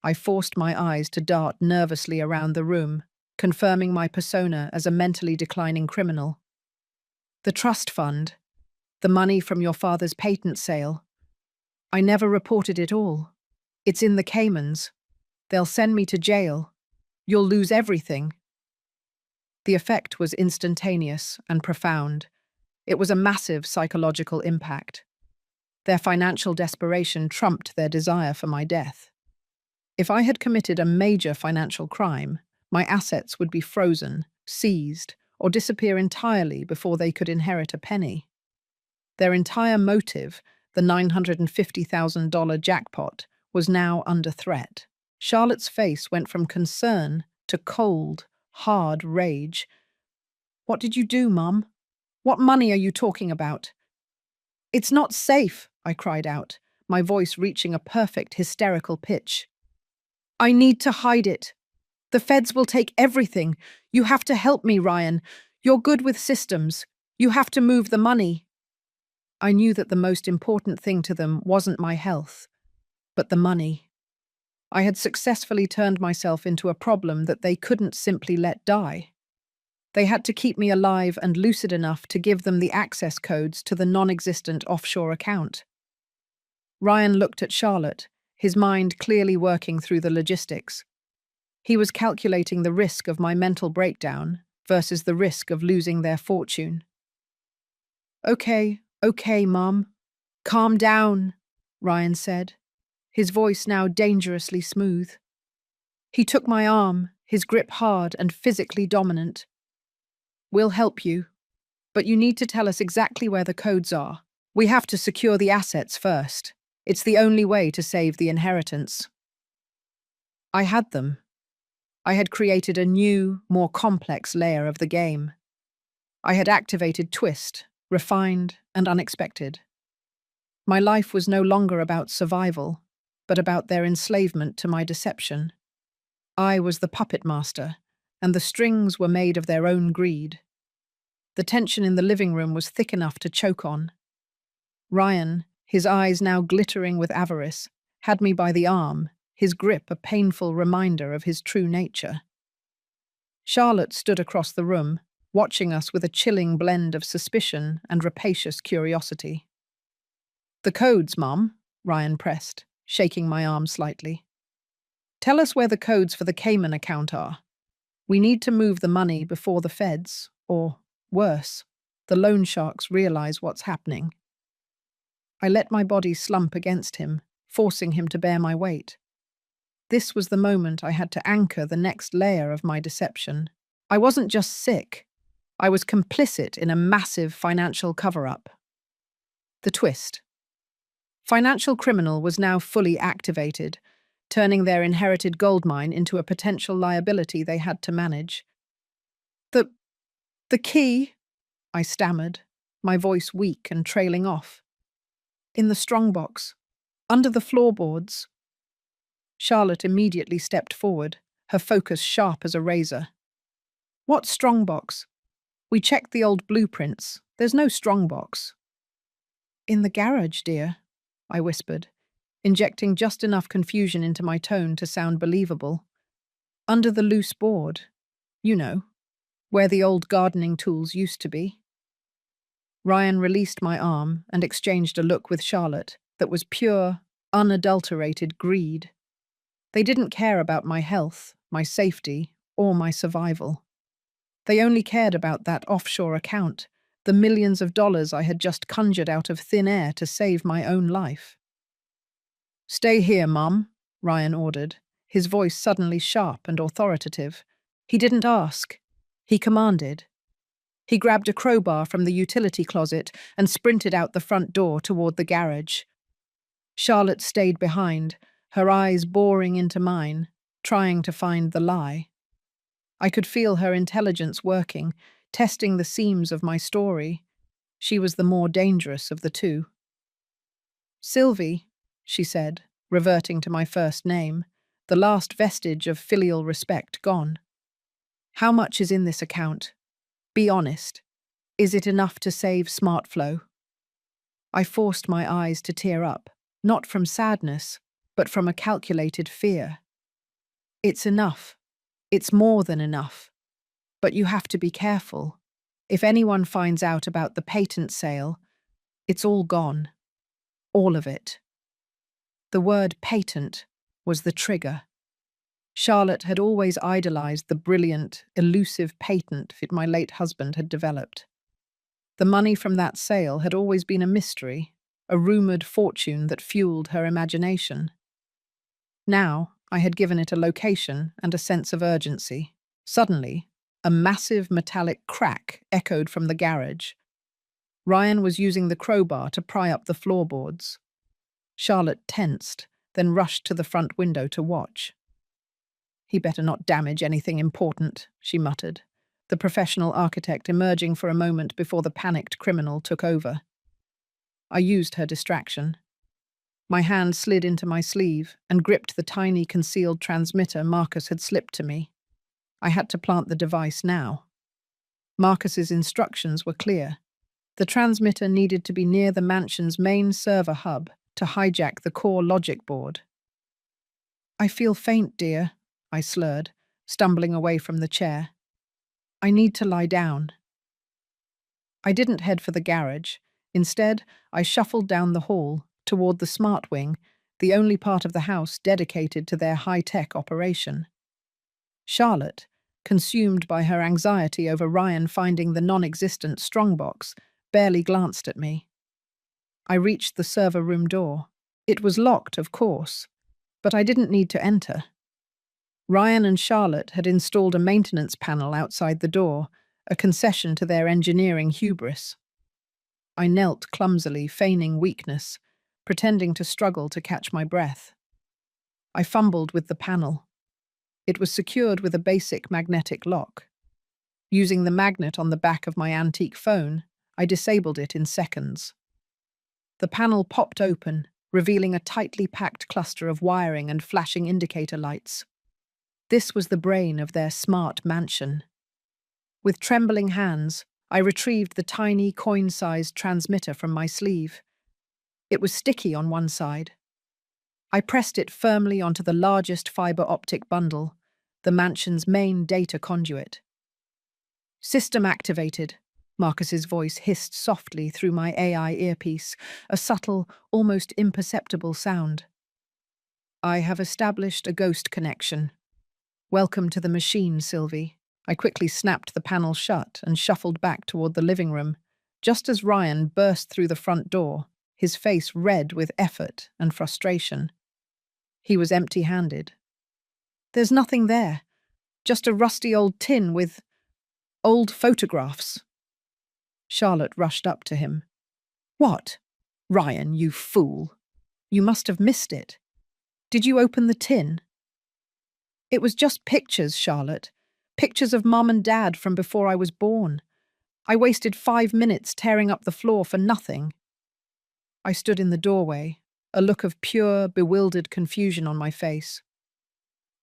I forced my eyes to dart nervously around the room, confirming my persona as a mentally declining criminal. The trust fund. The money from your father's patent sale. I never reported it all. It's in the Caymans. They'll send me to jail. You'll lose everything. The effect was instantaneous and profound. It was a massive psychological impact. Their financial desperation trumped their desire for my death. If I had committed a major financial crime, my assets would be frozen, seized, or disappear entirely before they could inherit a penny. Their entire motive, the $950,000 jackpot, was now under threat. Charlotte's face went from concern to cold, hard rage. What did you do, Mum? What money are you talking about? It's not safe, I cried out, my voice reaching a perfect hysterical pitch. I need to hide it. The feds will take everything. You have to help me, Ryan. You're good with systems. You have to move the money. I knew that the most important thing to them wasn't my health, but the money. I had successfully turned myself into a problem that they couldn't simply let die. They had to keep me alive and lucid enough to give them the access codes to the non-existent offshore account. Ryan looked at Charlotte, his mind clearly working through the logistics. He was calculating the risk of my mental breakdown versus the risk of losing their fortune. Okay, Mum. Calm down, Ryan said, his voice now dangerously smooth. He took my arm, his grip hard and physically dominant. We'll help you, but you need to tell us exactly where the codes are. We have to secure the assets first. It's the only way to save the inheritance. I had them. I had created a new, more complex layer of the game. I had activated Twist, refined and unexpected. My life was no longer about survival, but about their enslavement to my deception. I was the puppet master, and the strings were made of their own greed. The tension in the living room was thick enough to choke on. Ryan, his eyes now glittering with avarice, had me by the arm, his grip a painful reminder of his true nature. Charlotte stood across the room, watching us with a chilling blend of suspicion and rapacious curiosity. The codes, Mum, Ryan pressed, shaking my arm slightly. Tell us where the codes for the Cayman account are. We need to move the money before the feds, or, worse, the loan sharks realize what's happening. I let my body slump against him, forcing him to bear my weight. This was the moment I had to anchor the next layer of my deception. I wasn't just sick. I was complicit in a massive financial cover-up. The twist. Financial Criminal was now fully activated, turning their inherited goldmine into a potential liability they had to manage. The key, I stammered, my voice weak and trailing off. In the strongbox, under the floorboards. Charlotte immediately stepped forward, her focus sharp as a razor. What strongbox? We checked the old blueprints. There's no strongbox. In the garage, dear, I whispered, injecting just enough confusion into my tone to sound believable. Under the loose board. You know, where the old gardening tools used to be. Ryan released my arm and exchanged a look with Charlotte that was pure, unadulterated greed. They didn't care about my health, my safety, or my survival. They only cared about that offshore account, the millions of dollars I had just conjured out of thin air to save my own life. "Stay here, Mum," Ryan ordered, his voice suddenly sharp and authoritative. He didn't ask. He commanded. He grabbed a crowbar from the utility closet and sprinted out the front door toward the garage. Charlotte stayed behind, her eyes boring into mine, trying to find the lie. I could feel her intelligence working, testing the seams of my story. She was the more dangerous of the two. "Sylvie," she said, reverting to my first name, the last vestige of filial respect gone. "How much is in this account? Be honest. Is it enough to save SmartFlow?" I forced my eyes to tear up, not from sadness, but from a calculated fear. "It's enough. It's more than enough. But you have to be careful. If anyone finds out about the patent sale, it's all gone. All of it." The word patent was the trigger. Charlotte had always idolized the brilliant, elusive patent that my late husband had developed. The money from that sale had always been a mystery, a rumored fortune that fueled her imagination. Now, I had given it a location and a sense of urgency. Suddenly, a massive metallic crack echoed from the garage. Ryan was using the crowbar to pry up the floorboards. Charlotte tensed, then rushed to the front window to watch. "He better not damage anything important," she muttered, the professional architect emerging for a moment before the panicked criminal took over. I used her distraction. My hand slid into my sleeve and gripped the tiny concealed transmitter Marcus had slipped to me. I had to plant the device now. Marcus's instructions were clear. The transmitter needed to be near the mansion's main server hub to hijack the core logic board. "I feel faint, dear," I slurred, stumbling away from the chair. "I need to lie down." I didn't head for the garage. Instead, I shuffled down the hall toward the smart wing, the only part of the house dedicated to their high-tech operation. Charlotte, consumed by her anxiety over Ryan finding the non-existent strongbox, barely glanced at me. I reached the server room door. It was locked, of course, but I didn't need to enter. Ryan and Charlotte had installed a maintenance panel outside the door, a concession to their engineering hubris. I knelt clumsily, feigning weakness, pretending to struggle to catch my breath. I fumbled with the panel. It was secured with a basic magnetic lock. Using the magnet on the back of my antique phone, I disabled it in seconds. The panel popped open, revealing a tightly packed cluster of wiring and flashing indicator lights. This was the brain of their smart mansion. With trembling hands, I retrieved the tiny coin-sized transmitter from my sleeve. It was sticky on one side. I pressed it firmly onto the largest fiber optic bundle, the mansion's main data conduit. "System activated," Marcus's voice hissed softly through my AI earpiece, a subtle, almost imperceptible sound. "I have established a ghost connection. Welcome to the machine, Sylvie." I quickly snapped the panel shut and shuffled back toward the living room, just as Ryan burst through the front door, his face red with effort and frustration. He was empty-handed. "There's nothing there, just a rusty old tin with old photographs." Charlotte rushed up to him. "What? Ryan, you fool. You must have missed it. Did you open the tin?" "It was just pictures, Charlotte. Pictures of Mum and Dad from before I was born. I wasted 5 minutes tearing up the floor for nothing." I stood in the doorway, a look of pure, bewildered confusion on my face.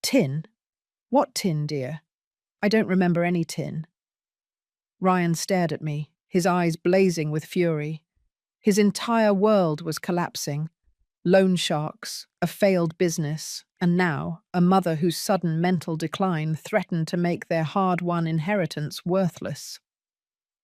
"Tin? What tin, dear? I don't remember any tin." Ryan stared at me, his eyes blazing with fury. His entire world was collapsing. Loan sharks, a failed business, and now a mother whose sudden mental decline threatened to make their hard-won inheritance worthless.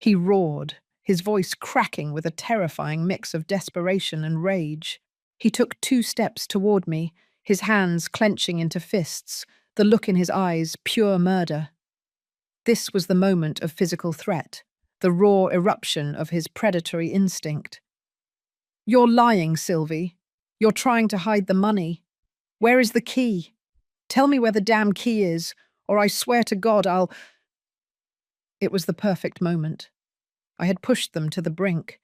He roared, his voice cracking with a terrifying mix of desperation and rage. He took 2 steps toward me, his hands clenching into fists, the look in his eyes pure murder. This was the moment of physical threat, the raw eruption of his predatory instinct. "You're lying, Sylvie. You're trying to hide the money. Where is the key? Tell me where the damn key is, or I swear to God I'll—" It was the perfect moment. I had pushed them to the brink.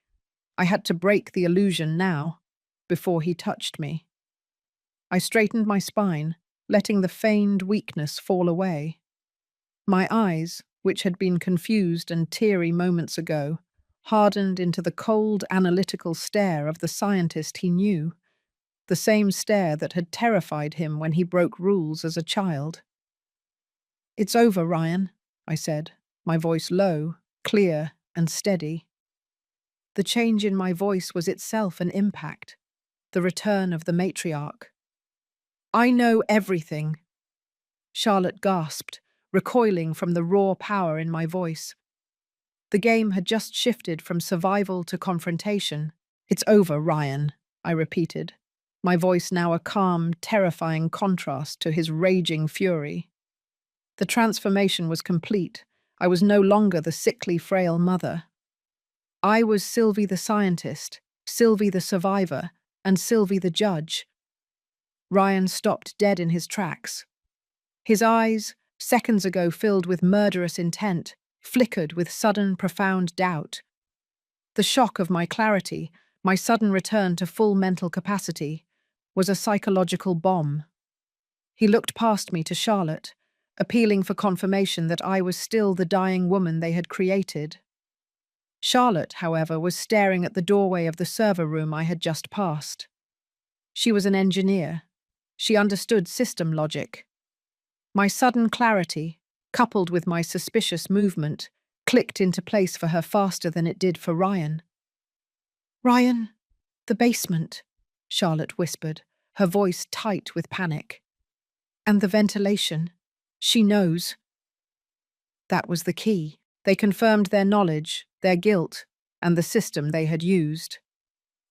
I had to break the illusion now, before he touched me. I straightened my spine, letting the feigned weakness fall away. My eyes, which had been confused and teary moments ago, hardened into the cold, analytical stare of the scientist he knew, the same stare that had terrified him when he broke rules as a child. "It's over, Ryan," I said, my voice low, clear, and steady. The change in my voice was itself an impact, the return of the matriarch. "I know everything," Charlotte gasped, recoiling from the raw power in my voice. The game had just shifted from survival to confrontation. "It's over, Ryan," I repeated, my voice now a calm, terrifying contrast to his raging fury. The transformation was complete. I was no longer the sickly, frail mother. I was Sylvie the scientist, Sylvie the survivor, and Sylvie the judge. Ryan stopped dead in his tracks. His eyes, seconds ago filled with murderous intent, flickered with sudden, profound doubt. The shock of my clarity, my sudden return to full mental capacity, was a psychological bomb. He looked past me to Charlotte, appealing for confirmation that I was still the dying woman they had created. Charlotte, however, was staring at the doorway of the server room I had just passed. She was an engineer. She understood system logic. My sudden clarity, coupled with my suspicious movement, clicked into place for her faster than it did for Ryan. "Ryan, the basement," Charlotte whispered, her voice tight with panic. "And the ventilation. She knows." That was the key. They confirmed their knowledge, their guilt, and the system they had used.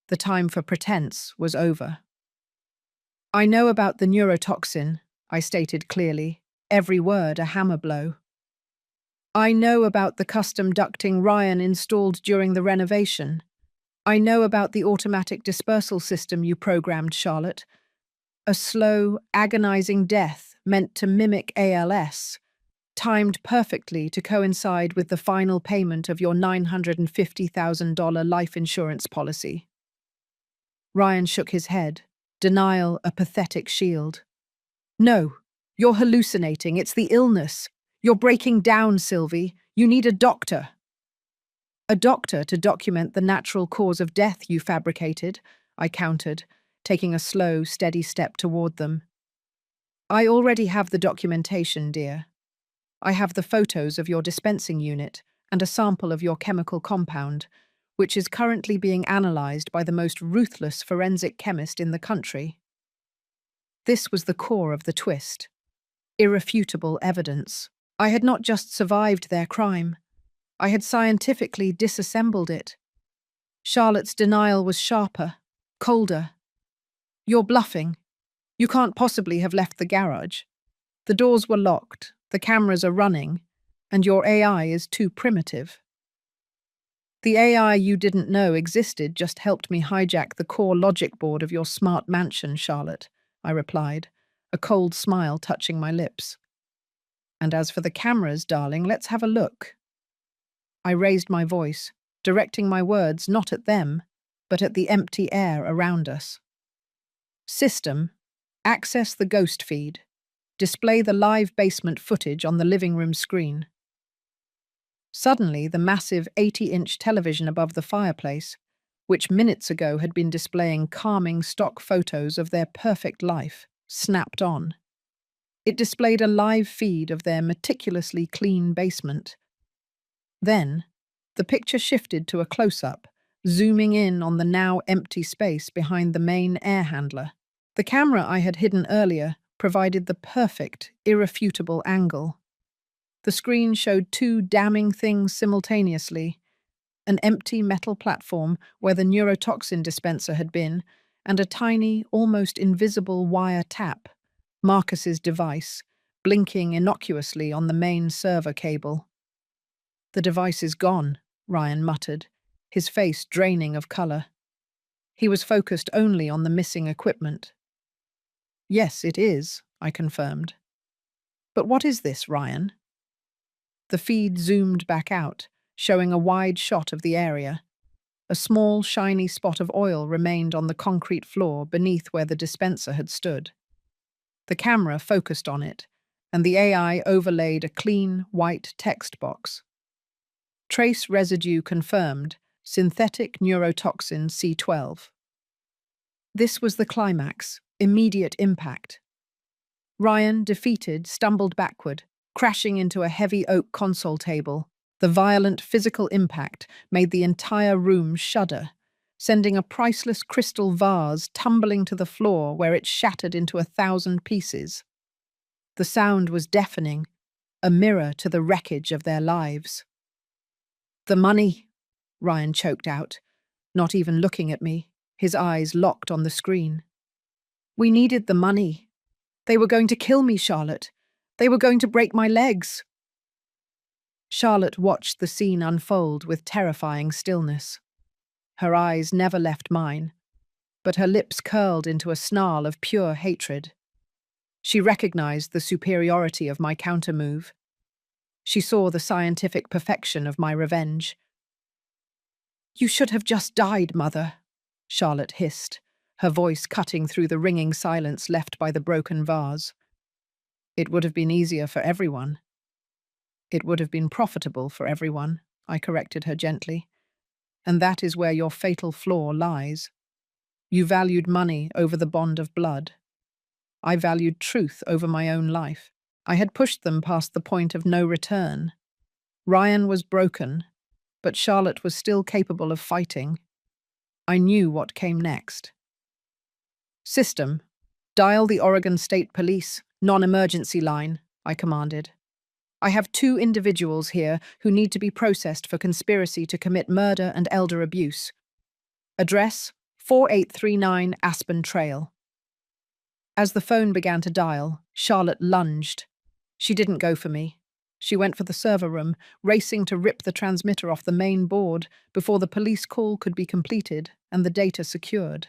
The time for pretense was over. "I know about the neurotoxin," I stated clearly, every word a hammer blow. "I know about the custom ducting Ryan installed during the renovation. I know about the automatic dispersal system you programmed, Charlotte. A slow, agonizing death meant to mimic ALS, timed perfectly to coincide with the final payment of your $950,000 life insurance policy." Ryan shook his head, denial a pathetic shield. "No, you're hallucinating. It's the illness. You're breaking down, Sylvie. You need a doctor." "A doctor to document the natural cause of death you fabricated," I countered, taking a slow, steady step toward them. "I already have the documentation, dear. I have the photos of your dispensing unit and a sample of your chemical compound, which is currently being analyzed by the most ruthless forensic chemist in the country." This was the core of the twist. Irrefutable evidence. I had not just survived their crime. I had scientifically disassembled it. Charlotte's denial was sharper, colder. "You're bluffing. You can't possibly have left the garage. The doors were locked, the cameras are running, and your AI is too primitive." "The AI you didn't know existed just helped me hijack the core logic board of your smart mansion, Charlotte," I replied, a cold smile touching my lips. "And as for the cameras, darling, let's have a look." I raised my voice, directing my words not at them, but at the empty air around us. "System, access the ghost feed. Display the live basement footage on the living room screen." Suddenly, the massive 80-inch television above the fireplace, which minutes ago had been displaying calming stock photos of their perfect life, snapped on. It displayed a live feed of their meticulously clean basement. Then, the picture shifted to a close-up, zooming in on the now empty space behind the main air handler. The camera I had hidden earlier provided the perfect, irrefutable angle. The screen showed two damning things simultaneously: an empty metal platform where the neurotoxin dispenser had been, and a tiny, almost invisible wire tap, Marcus's device, blinking innocuously on the main server cable. "The device is gone," Ryan muttered, his face draining of color. He was focused only on the missing equipment. "Yes, it is," I confirmed. "But what is this, Ryan?" The feed zoomed back out, showing a wide shot of the area. A small, shiny spot of oil remained on the concrete floor beneath where the dispenser had stood. The camera focused on it, and the AI overlaid a clean, white text box. "Trace residue confirmed, synthetic neurotoxin C12. This was the climax, immediate impact. Ryan, defeated, stumbled backward, crashing into a heavy oak console table. The violent physical impact made the entire room shudder, sending a priceless crystal vase tumbling to the floor where it shattered into 1,000 pieces. The sound was deafening, a mirror to the wreckage of their lives. "The money," Ryan choked out, not even looking at me, his eyes locked on the screen. "We needed the money. They were going to kill me, Charlotte. They were going to break my legs." Charlotte watched the scene unfold with terrifying stillness. Her eyes never left mine, but her lips curled into a snarl of pure hatred. She recognized the superiority of my countermove. She saw the scientific perfection of my revenge. "You should have just died, Mother," Charlotte hissed, her voice cutting through the ringing silence left by the broken vase. "It would have been easier for everyone." "It would have been profitable for everyone," I corrected her gently. "And that is where your fatal flaw lies. You valued money over the bond of blood. I valued truth over my own life. I had pushed them past the point of no return. Ryan was broken, but Charlotte was still capable of fighting. I knew what came next. "System, dial the Oregon State Police, non-emergency line," I commanded. "I have 2 individuals here who need to be processed for conspiracy to commit murder and elder abuse. Address, 4839 Aspen Trail." As the phone began to dial, Charlotte lunged. She didn't go for me. She went for the server room, racing to rip the transmitter off the main board before the police call could be completed and the data secured.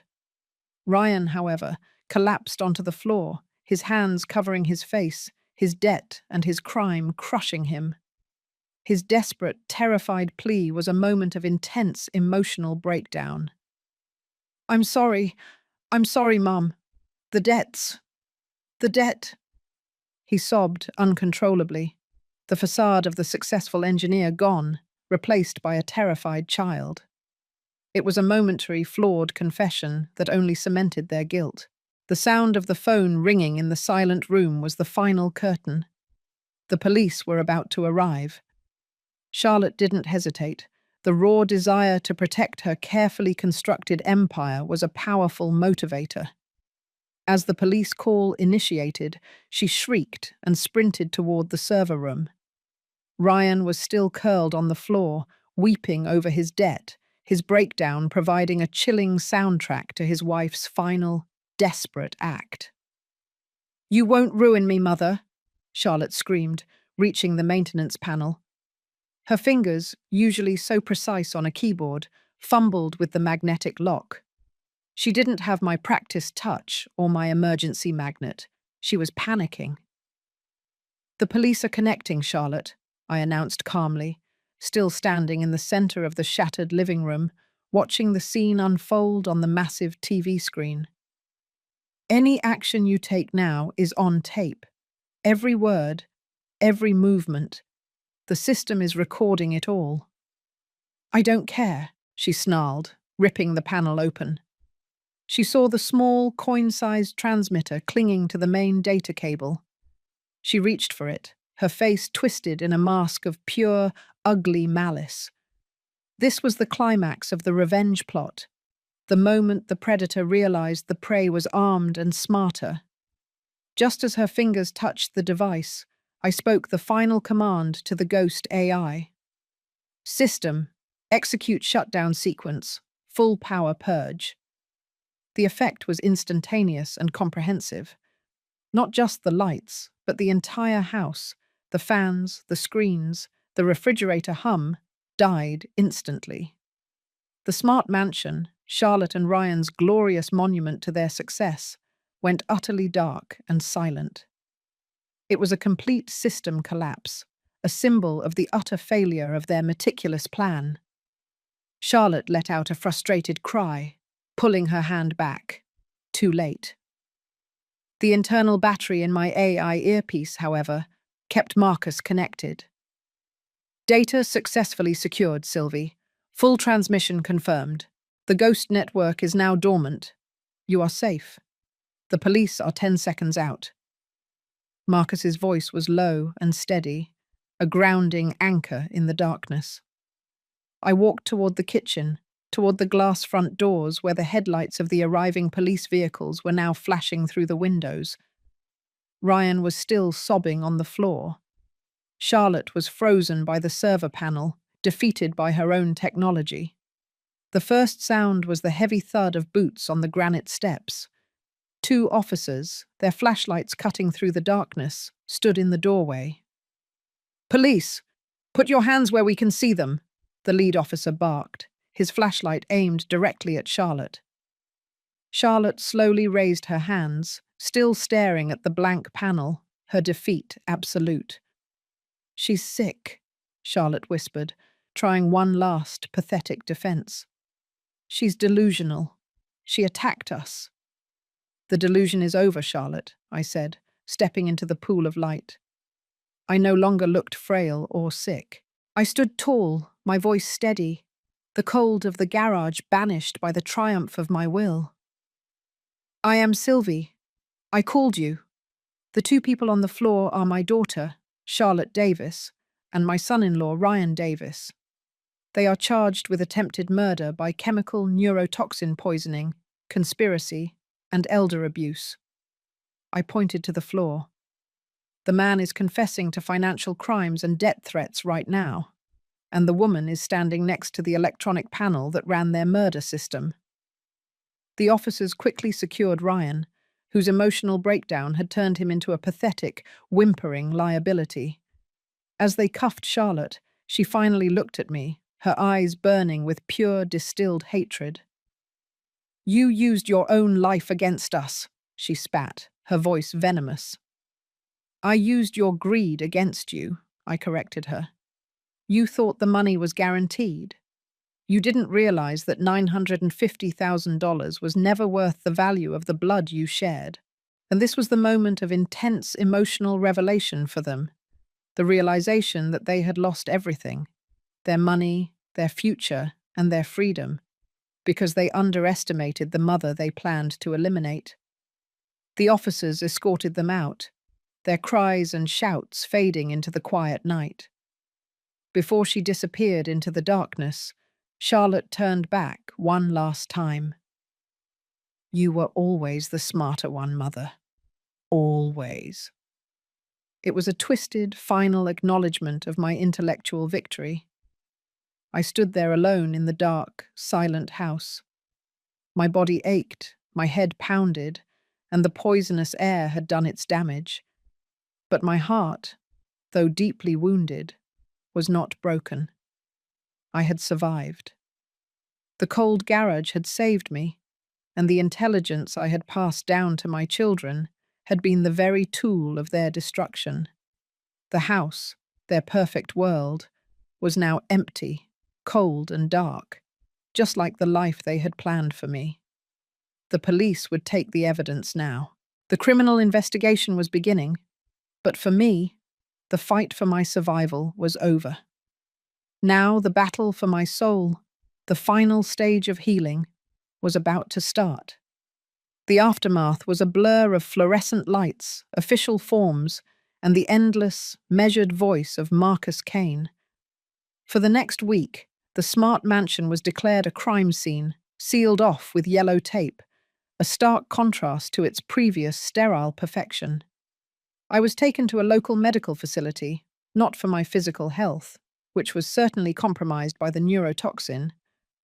Ryan, however, collapsed onto the floor, his hands covering his face, his debt and his crime crushing him. His desperate, terrified plea was a moment of intense emotional breakdown. I'm sorry, Mum. The debts. The debt." He sobbed uncontrollably, the facade of the successful engineer gone, replaced by a terrified child. It was a momentary, flawed confession that only cemented their guilt. The sound of the phone ringing in the silent room was the final curtain. The police were about to arrive. Charlotte didn't hesitate. The raw desire to protect her carefully constructed empire was a powerful motivator. As the police call initiated, she shrieked and sprinted toward the server room. Ryan was still curled on the floor, weeping over his debt, his breakdown providing a chilling soundtrack to his wife's final, desperate act. "You won't ruin me, Mother," Charlotte screamed, reaching the maintenance panel. Her fingers, usually so precise on a keyboard, fumbled with the magnetic lock. She didn't have my practiced touch or my emergency magnet. She was panicking. "The police are connecting, Charlotte," I announced calmly, still standing in the center of the shattered living room, watching the scene unfold on the massive TV screen. "Any action you take now is on tape. Every word, every movement. The system is recording it all." "I don't care," she snarled, ripping the panel open. She saw the small, coin-sized transmitter clinging to the main data cable. She reached for it, her face twisted in a mask of pure, ugly malice. This was the climax of the revenge plot, the moment the predator realized the prey was armed and smarter. Just as her fingers touched the device, I spoke the final command to the ghost AI. "System, Execute shutdown sequence. Full power purge. The effect was instantaneous and comprehensive. Not just the lights, but the entire house, the fans, the screens, the refrigerator hum, died instantly. The smart mansion, Charlotte and Ryan's glorious monument to their success, went utterly dark and silent. It was a complete system collapse, a symbol of the utter failure of their meticulous plan. Charlotte let out a frustrated cry, pulling her hand back. Too late. The internal battery in my AI earpiece, however, kept Marcus connected. Data successfully secured, Sylvie. Full transmission confirmed. The ghost network is now dormant. You are safe. The police are 10 seconds out. Marcus's voice was low and steady, a grounding anchor in the darkness. I walked toward the kitchen, toward the glass front doors where the headlights of the arriving police vehicles were now flashing through the windows. Ryan was still sobbing on the floor. Charlotte was frozen by the server panel, defeated by her own technology. The first sound was the heavy thud of boots on the granite steps. 2 officers, their flashlights cutting through the darkness, stood in the doorway. "Police! Put your hands where we can see them," the lead officer barked, his flashlight aimed directly at Charlotte. Charlotte slowly raised her hands, still staring at the blank panel, her defeat absolute. "She's sick," Charlotte whispered, trying one last pathetic defense. "She's delusional. She attacked us." "The delusion is over, Charlotte," I said, stepping into the pool of light. I no longer looked frail or sick. I stood tall, my voice steady, the cold of the garage banished by the triumph of my will. "I am Sylvie. I called you. The 2 people on the floor are my daughter, Charlotte Davis, and my son-in-law, Ryan Davis. They are charged with attempted murder by chemical neurotoxin poisoning, conspiracy, and elder abuse." I pointed to the floor. "The man is confessing to financial crimes and debt threats right now, and the woman is standing next to the electronic panel that ran their murder system." The officers quickly secured Ryan, whose emotional breakdown had turned him into a pathetic, whimpering liability. As they cuffed Charlotte, she finally looked at me, her eyes burning with pure distilled hatred. "You used your own life against us," she spat, her voice venomous. "I used your greed against you," I corrected her. "You thought the money was guaranteed. You didn't realize that $950,000 was never worth the value of the blood you shared. And this was the moment of intense emotional revelation for them, the realization that they had lost everything, their money, their future, and their freedom, because they underestimated the mother they planned to eliminate. The officers escorted them out, their cries and shouts fading into the quiet night. Before she disappeared into the darkness, Charlotte turned back one last time. "You were always the smarter one, Mother. Always." It was a twisted, final acknowledgement of my intellectual victory. I stood there alone in the dark, silent house. My body ached, my head pounded, and the poisonous air had done its damage. But my heart, though deeply wounded, was not broken. I had survived. The cold garage had saved me, and the intelligence I had passed down to my children had been the very tool of their destruction. The house, their perfect world, was now empty, cold and dark, just like the life they had planned for me. The police would take the evidence now. The criminal investigation was beginning, but for me, the fight for my survival was over. Now the battle for my soul, the final stage of healing, was about to start. The aftermath was a blur of fluorescent lights, official forms, and the endless, measured voice of Marcus Kane. For the next week, the smart mansion was declared a crime scene, sealed off with yellow tape, a stark contrast to its previous sterile perfection. I was taken to a local medical facility, not for my physical health, which was certainly compromised by the neurotoxin,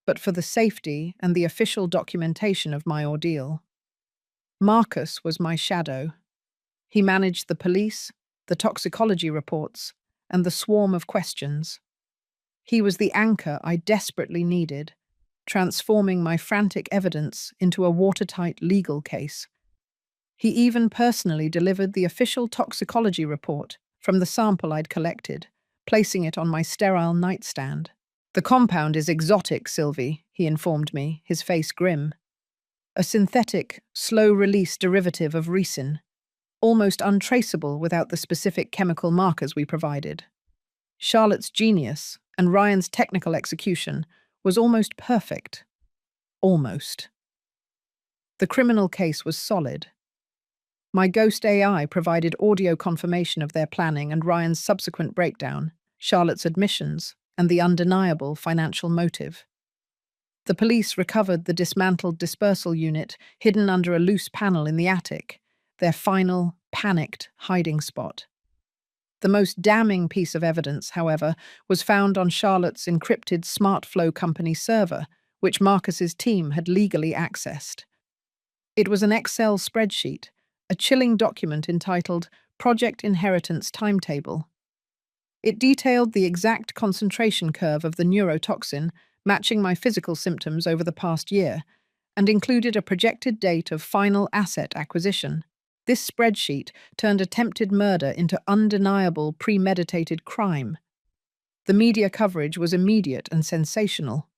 but for the safety and the official documentation of my ordeal. Marcus was my shadow. He managed the police, the toxicology reports, and the swarm of questions. He was the anchor I desperately needed, transforming my frantic evidence into a watertight legal case. He even personally delivered the official toxicology report from the sample I'd collected, placing it on my sterile nightstand. "The compound is exotic, Sylvie," he informed me, his face grim. "A synthetic, slow-release derivative of ricin, almost untraceable without the specific chemical markers we provided. Charlotte's genius and Ryan's technical execution was almost perfect. Almost. The criminal case was solid. My ghost AI provided audio confirmation of their planning and Ryan's subsequent breakdown, Charlotte's admissions, and the undeniable financial motive. The police recovered the dismantled dispersal unit hidden under a loose panel in the attic, their final, panicked hiding spot. The most damning piece of evidence, however, was found on Charlotte's encrypted SmartFlow company server, which Marcus's team had legally accessed. It was an Excel spreadsheet, a chilling document entitled Project Inheritance Timetable. It detailed the exact concentration curve of the neurotoxin, matching my physical symptoms over the past year, and included a projected date of final asset acquisition. This spreadsheet turned attempted murder into undeniable premeditated crime. The media coverage was immediate and sensational.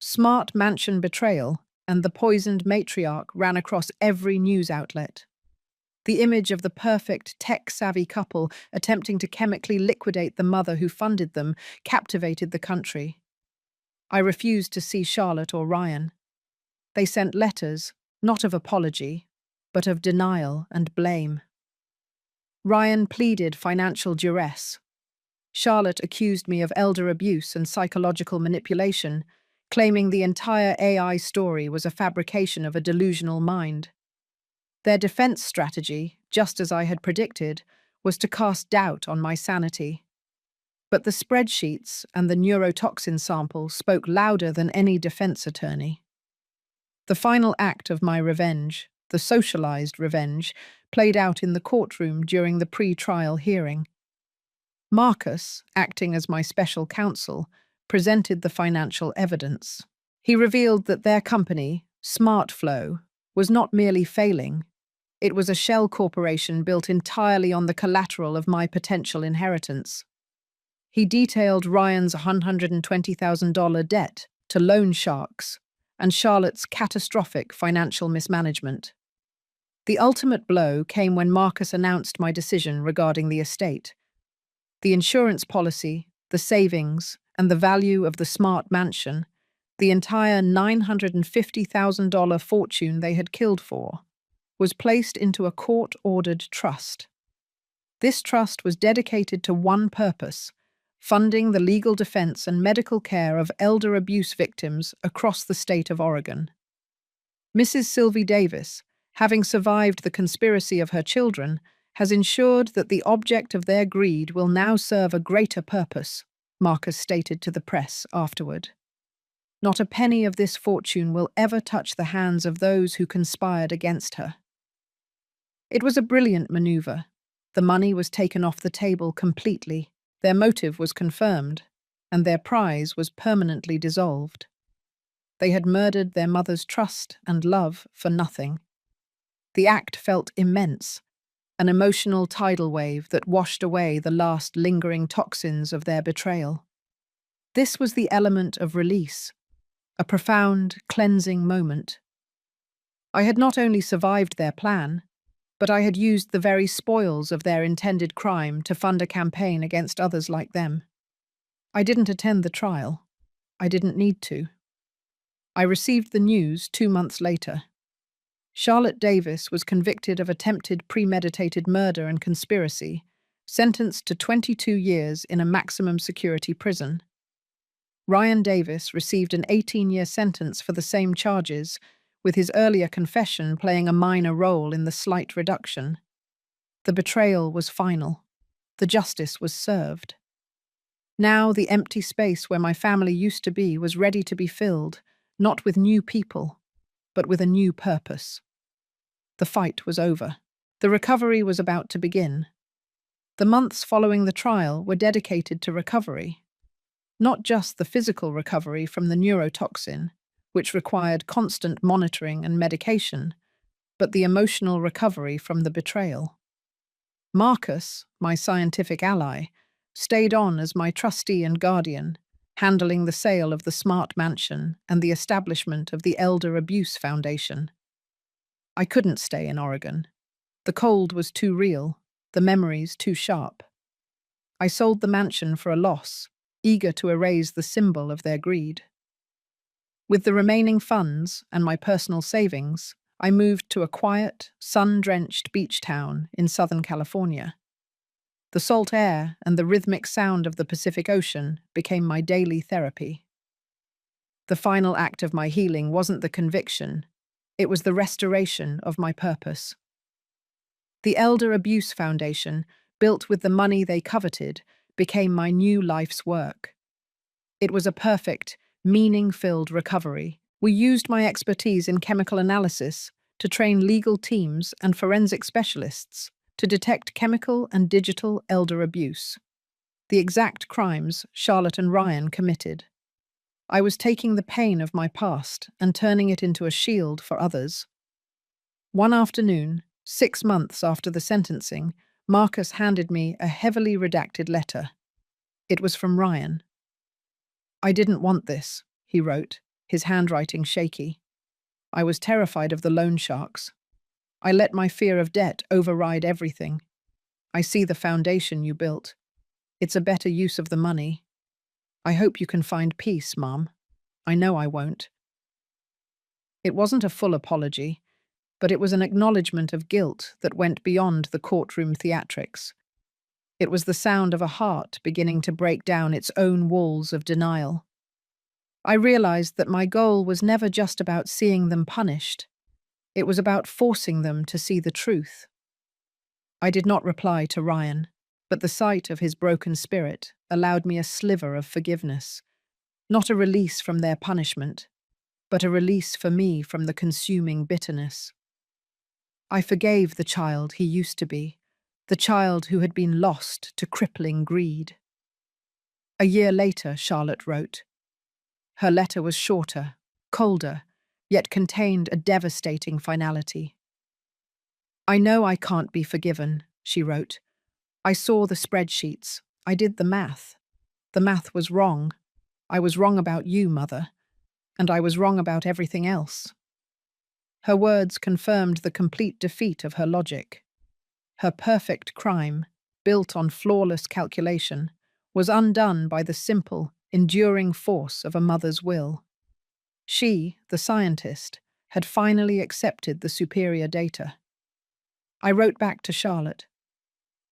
Smart mansion betrayal and the poisoned matriarch ran across every news outlet. The image of the perfect, tech-savvy couple attempting to chemically liquidate the mother who funded them captivated the country. I refused to see Charlotte or Ryan. They sent letters, not of apology, but of denial and blame. Ryan pleaded financial duress. Charlotte accused me of elder abuse and psychological manipulation, claiming the entire AI story was a fabrication of a delusional mind. Their defense strategy, just as I had predicted, was to cast doubt on my sanity. But the spreadsheets and the neurotoxin sample spoke louder than any defense attorney. The final act of my revenge, the socialized revenge, played out in the courtroom during the pre-trial hearing. Marcus, acting as my special counsel, presented the financial evidence. He revealed that their company, SmartFlow, was not merely failing. It was a shell corporation built entirely on the collateral of my potential inheritance. He detailed Ryan's $120,000 debt to loan sharks and Charlotte's catastrophic financial mismanagement. The ultimate blow came when Marcus announced my decision regarding the estate. The insurance policy, the savings, and the value of the smart mansion, the entire $950,000 fortune they had killed for, was placed into a court-ordered trust. This trust was dedicated to one purpose: funding the legal defense and medical care of elder abuse victims across the state of Oregon. Mrs. Sylvie Davis, having survived the conspiracy of her children, has ensured that the object of their greed will now serve a greater purpose, Marcus stated to the press afterward. Not a penny of this fortune will ever touch the hands of those who conspired against her. It was a brilliant maneuver. The money was taken off the table completely, their motive was confirmed, and their prize was permanently dissolved. They had murdered their mother's trust and love for nothing. The act felt immense, an emotional tidal wave that washed away the last lingering toxins of their betrayal. This was the element of release, a profound, cleansing moment. I had not only survived their plan, but I had used the very spoils of their intended crime to fund a campaign against others like them. I didn't attend the trial. I didn't need to. I received the news 2 months later. Charlotte Davis was convicted of attempted premeditated murder and conspiracy, sentenced to 22 years in a maximum security prison. Ryan Davis received an 18-year sentence for the same charges, with his earlier confession playing a minor role in the slight reduction. The betrayal was final. The justice was served. Now the empty space where my family used to be was ready to be filled, not with new people, but with a new purpose. The fight was over. The recovery was about to begin. The months following the trial were dedicated to recovery, not just the physical recovery from the neurotoxin, which required constant monitoring and medication, but the emotional recovery from the betrayal. Marcus, my scientific ally, stayed on as my trustee and guardian, handling the sale of the smart mansion and the establishment of the Elder Abuse Foundation. I couldn't stay in Oregon. The cold was too real, the memories too sharp. I sold the mansion for a loss, eager to erase the symbol of their greed. With the remaining funds and my personal savings, I moved to a quiet, sun-drenched beach town in Southern California. The salt air and the rhythmic sound of the Pacific Ocean became my daily therapy. The final act of my healing wasn't the conviction, it was the restoration of my purpose. The Elder Abuse Foundation, built with the money they coveted, became my new life's work. It was a perfect, meaning-filled recovery. We used my expertise in chemical analysis to train legal teams and forensic specialists to detect chemical and digital elder abuse, the exact crimes Charlotte and Ryan committed. I was taking the pain of my past and turning it into a shield for others. One afternoon, 6 months after the sentencing, Marcus handed me a heavily redacted letter. It was from Ryan. "I didn't want this," he wrote, his handwriting shaky. "I was terrified of the loan sharks. I let my fear of debt override everything. I see the foundation you built. It's a better use of the money. I hope you can find peace, Mom. I know I won't." It wasn't a full apology, but it was an acknowledgement of guilt that went beyond the courtroom theatrics. It was the sound of a heart beginning to break down its own walls of denial. I realized that my goal was never just about seeing them punished. It was about forcing them to see the truth. I did not reply to Ryan, but the sight of his broken spirit allowed me a sliver of forgiveness. Not a release from their punishment, but a release for me from the consuming bitterness. I forgave the child he used to be, the child who had been lost to crippling greed. A year later, Charlotte wrote. Her letter was shorter, colder, yet contained a devastating finality. "I know I can't be forgiven," she wrote. "I saw the spreadsheets. I did the math. The math was wrong. I was wrong about you, Mother, and I was wrong about everything else." Her words confirmed the complete defeat of her logic. Her perfect crime, built on flawless calculation, was undone by the simple, enduring force of a mother's will. She, the scientist, had finally accepted the superior data. I wrote back to Charlotte.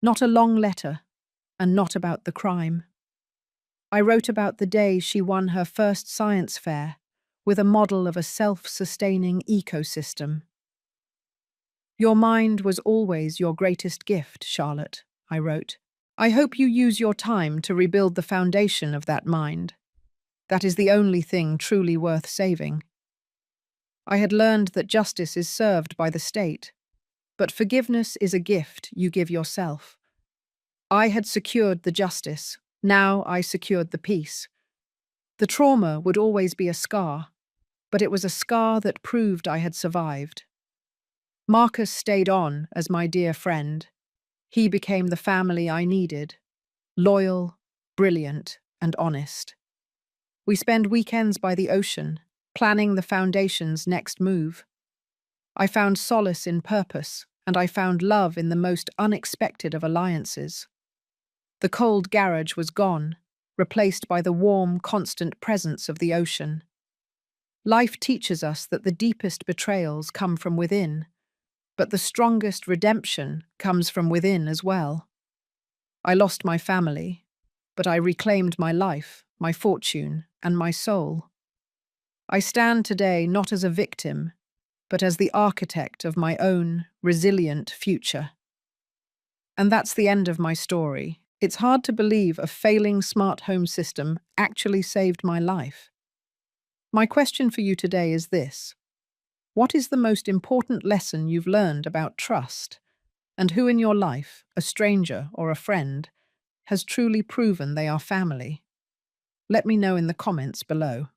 Not a long letter, and not about the crime. I wrote about the day she won her first science fair with a model of a self-sustaining ecosystem. "Your mind was always your greatest gift, Charlotte," I wrote. "I hope you use your time to rebuild the foundation of that mind. That is the only thing truly worth saving." I had learned that justice is served by the state, but forgiveness is a gift you give yourself. I had secured the justice, now I secured the peace. The trauma would always be a scar, but it was a scar that proved I had survived. Marcus stayed on as my dear friend. He became the family I needed, loyal, brilliant, and honest. We spend weekends by the ocean, planning the foundation's next move. I found solace in purpose, and I found love in the most unexpected of alliances. The cold garage was gone, replaced by the warm, constant presence of the ocean. Life teaches us that the deepest betrayals come from within, but the strongest redemption comes from within as well. I lost my family, but I reclaimed my life, my fortune, and my soul. I stand today not as a victim, but as the architect of my own resilient future. And that's the end of my story. It's hard to believe a failing smart home system actually saved my life. My question for you today is this. What is the most important lesson you've learned about trust? And who in your life, a stranger or a friend, has truly proven they are family? Let me know in the comments below.